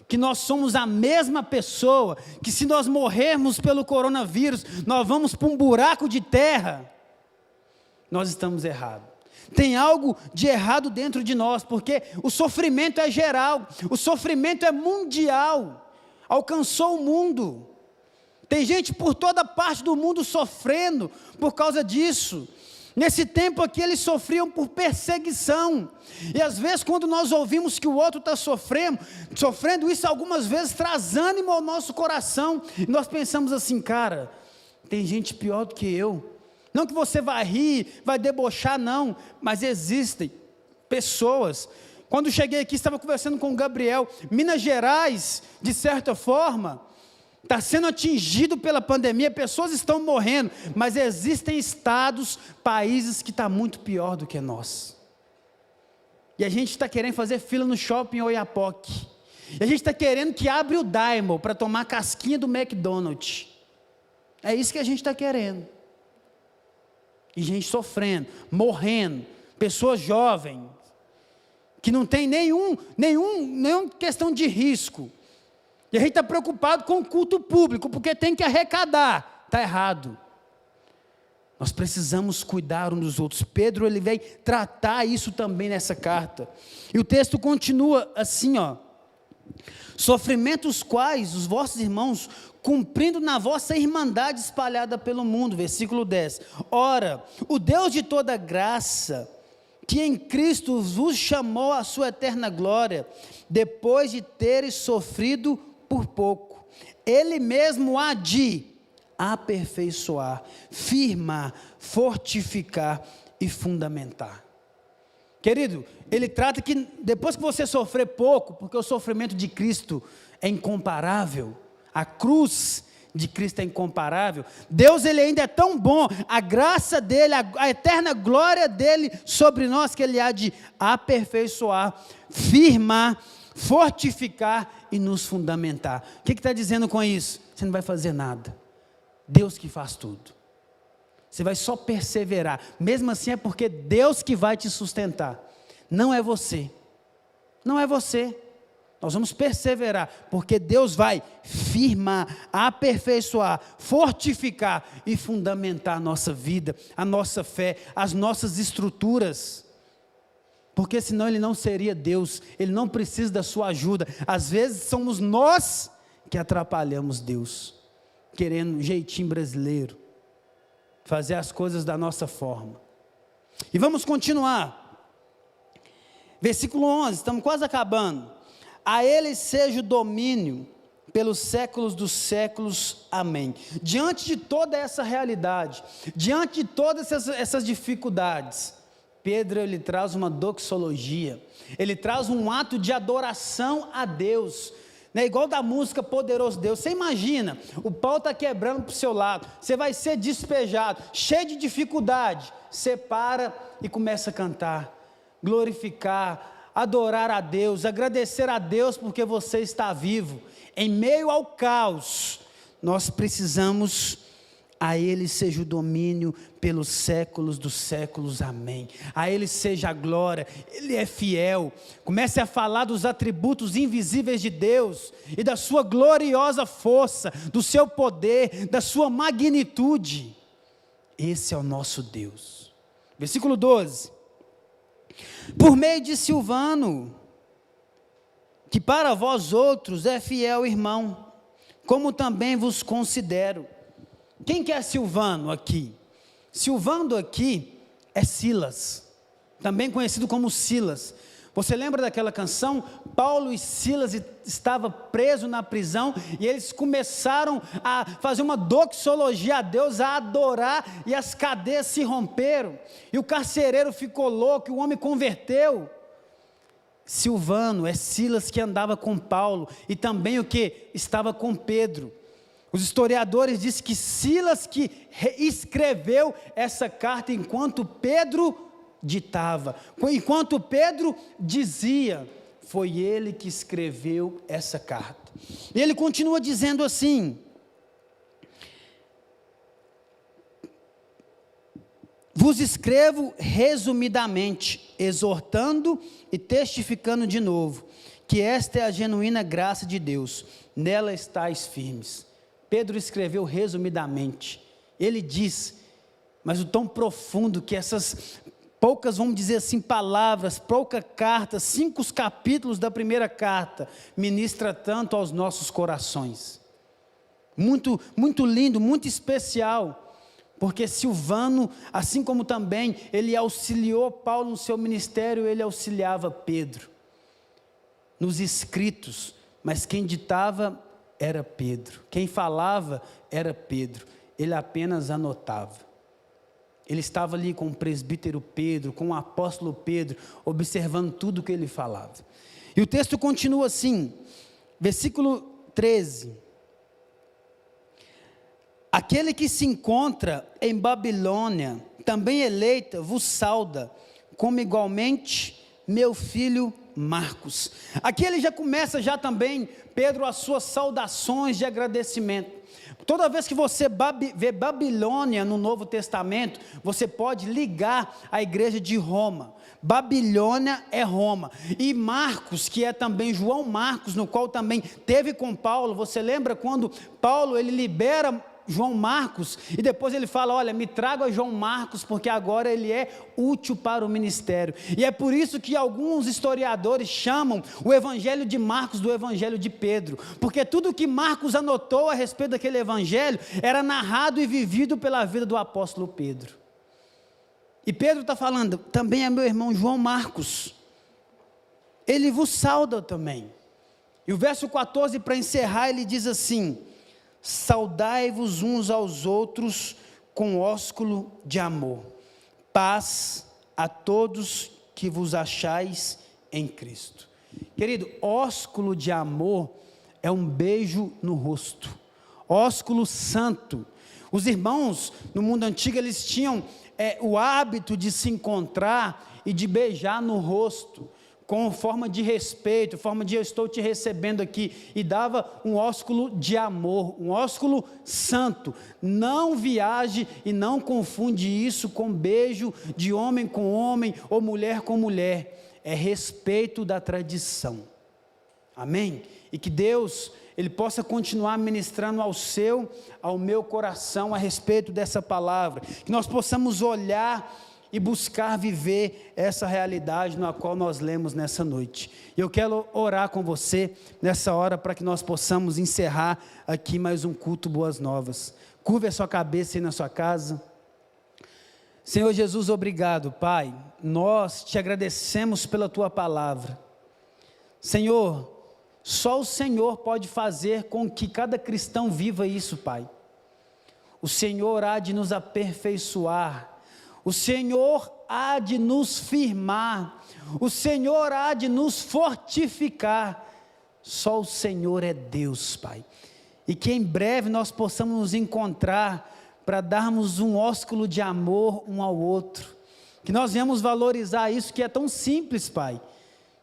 que nós somos a mesma pessoa, que se nós morrermos pelo coronavírus, nós vamos para um buraco de terra, nós estamos errados. Tem algo de errado dentro de nós, porque o sofrimento é geral, o sofrimento é mundial, alcançou o mundo. Tem gente por toda parte do mundo sofrendo por causa disso. Nesse tempo aqui eles sofriam por perseguição, e às vezes quando nós ouvimos que o outro está sofrendo, isso algumas vezes traz ânimo ao nosso coração, e nós pensamos assim, cara, tem gente pior do que eu. Não que você vai rir, vai debochar, não, mas existem pessoas. Quando cheguei aqui, estava conversando com o Gabriel. Minas Gerais, de certa forma, está sendo atingido pela pandemia, pessoas estão morrendo, mas existem estados, países que está muito pior do que nós. E a gente está querendo fazer fila no shopping Oiapoque. E a gente está querendo que abra o Daimler para tomar casquinha do McDonald's. É isso que a gente está querendo. E gente sofrendo, morrendo, pessoas jovens, que não tem nenhuma questão de risco. E a gente está preocupado com o culto público, porque tem que arrecadar. Está errado. Nós precisamos cuidar uns dos outros. Pedro, ele vem tratar isso também nessa carta. E o texto continua assim, ó. Sofrimentos quais os vossos irmãos, cumprindo na vossa irmandade espalhada pelo mundo. Versículo 10. Ora, o Deus de toda graça, que em Cristo vos chamou à sua eterna glória, depois de teres sofrido por pouco, Ele mesmo há de aperfeiçoar, firmar, fortificar e fundamentar. Querido, ele trata que depois que você sofrer pouco, porque o sofrimento de Cristo é incomparável, a cruz de Cristo é incomparável, Deus, ele ainda é tão bom, a graça dele, a eterna glória dele sobre nós, que ele há de aperfeiçoar, firmar, fortificar e nos fundamentar. O que está dizendo com isso? Você não vai fazer nada, Deus que faz tudo, você vai só perseverar, mesmo assim é porque Deus que vai te sustentar, não é você, não é você. Nós vamos perseverar, porque Deus vai firmar, aperfeiçoar, fortificar e fundamentar a nossa vida, a nossa fé, as nossas estruturas. Porque senão Ele não seria Deus, Ele não precisa da sua ajuda. Às vezes somos nós que atrapalhamos Deus, querendo um jeitinho brasileiro, fazer as coisas da nossa forma. E vamos continuar. Versículo 11, estamos quase acabando. A Ele seja o domínio pelos séculos dos séculos, amém. Diante de toda essa realidade, diante de todas essas dificuldades, Pedro, ele traz uma doxologia, ele traz um ato de adoração a Deus, né? Igual da música Poderoso Deus. Você imagina, o pau está quebrando para o seu lado, você vai ser despejado, cheio de dificuldade, você para e começa a cantar, glorificar, adorar a Deus, agradecer a Deus porque você está vivo. Em meio ao caos, nós precisamos, a Ele seja o domínio pelos séculos dos séculos, amém. A Ele seja a glória, Ele é fiel. Comece a falar dos atributos invisíveis de Deus e da sua gloriosa força, do seu poder, da sua magnitude. Esse é o nosso Deus. Versículo 12. Por meio de Silvano, que para vós outros é fiel irmão, como também vos considero. Quem que é Silvano aqui? Silvano aqui é Silas, também conhecido como Silas. Você lembra daquela canção? Paulo e Silas estavam presos na prisão e eles começaram a fazer uma doxologia a Deus, a adorar, e as cadeias se romperam, e o carcereiro ficou louco, e o homem converteu. Silvano é Silas que andava com Paulo, e também o que? Estava com Pedro. Os historiadores dizem que Silas que escreveu essa carta enquanto Pedro ditava, enquanto Pedro dizia, foi ele que escreveu essa carta. E ele continua dizendo assim: vos escrevo resumidamente, exortando e testificando de novo, que esta é a genuína graça de Deus, nela estáis firmes. Pedro escreveu resumidamente, ele diz, mas o tão profundo que essas poucas, vamos dizer assim, palavras, pouca carta, 5 capítulos da primeira carta, ministra tanto aos nossos corações. Muito, muito lindo, muito especial, porque Silvano, assim como também ele auxiliou Paulo no seu ministério, ele auxiliava Pedro nos escritos, mas quem ditava era Pedro, quem falava era Pedro, ele apenas anotava. Ele estava ali com o presbítero Pedro, com o apóstolo Pedro, observando tudo o que ele falava. E o texto continua assim, versículo 13. Aquele que se encontra em Babilônia, também eleita, vos sauda, como igualmente meu filho Marcos. Aqui ele já começa também, Pedro, as suas saudações de agradecimento. Toda vez que você vê Babilônia no Novo Testamento, você pode ligar à igreja de Roma. Babilônia é Roma. E Marcos, que é também João Marcos, no qual também teve com Paulo. Você lembra quando Paulo ele libera João Marcos, e depois ele fala, olha, me traga João Marcos, porque agora ele é útil para o ministério. E é por isso que alguns historiadores chamam o evangelho de Marcos do evangelho de Pedro, porque tudo que Marcos anotou a respeito daquele evangelho, era narrado e vivido pela vida do apóstolo Pedro. E Pedro está falando, também é meu irmão João Marcos, ele vos sauda também. E o verso 14, para encerrar, ele diz assim, saudai-vos uns aos outros com ósculo de amor, paz a todos que vos achais em Cristo. Querido, ósculo de amor é um beijo no rosto, ósculo santo. Os irmãos no mundo antigo, eles tinham o hábito de se encontrar e de beijar no rosto, com forma de respeito, forma de eu estou te recebendo aqui, e dava um ósculo de amor, um ósculo santo. Não viaje e não confunde isso com beijo de homem com homem, ou mulher com mulher, é respeito da tradição, amém? E que Deus, Ele possa continuar ministrando ao meu coração, a respeito dessa palavra, que nós possamos olhar e buscar viver essa realidade na qual nós lemos nessa noite. Eu quero orar com você nessa hora para que nós possamos encerrar aqui mais um culto Boas Novas. Curve a sua cabeça aí na sua casa. Senhor Jesus, obrigado, Pai. Nós te agradecemos pela tua palavra. Senhor, só o Senhor pode fazer com que cada cristão viva isso, Pai. O Senhor há de nos aperfeiçoar. O Senhor há de nos firmar, o Senhor há de nos fortificar, só o Senhor é Deus, Pai, e que em breve nós possamos nos encontrar, para darmos um ósculo de amor um ao outro, que nós venhamos valorizar isso que é tão simples, Pai,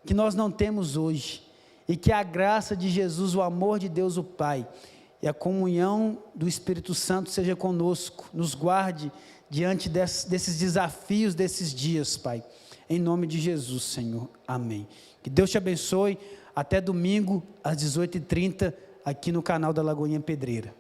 que nós não temos hoje, e que a graça de Jesus, o amor de Deus o Pai, e a comunhão do Espírito Santo seja conosco, nos guarde, diante desses desafios desses dias, Pai, em nome de Jesus, Senhor, amém. Que Deus te abençoe, até domingo às 18h30, aqui no canal da Lagoinha Pedreira.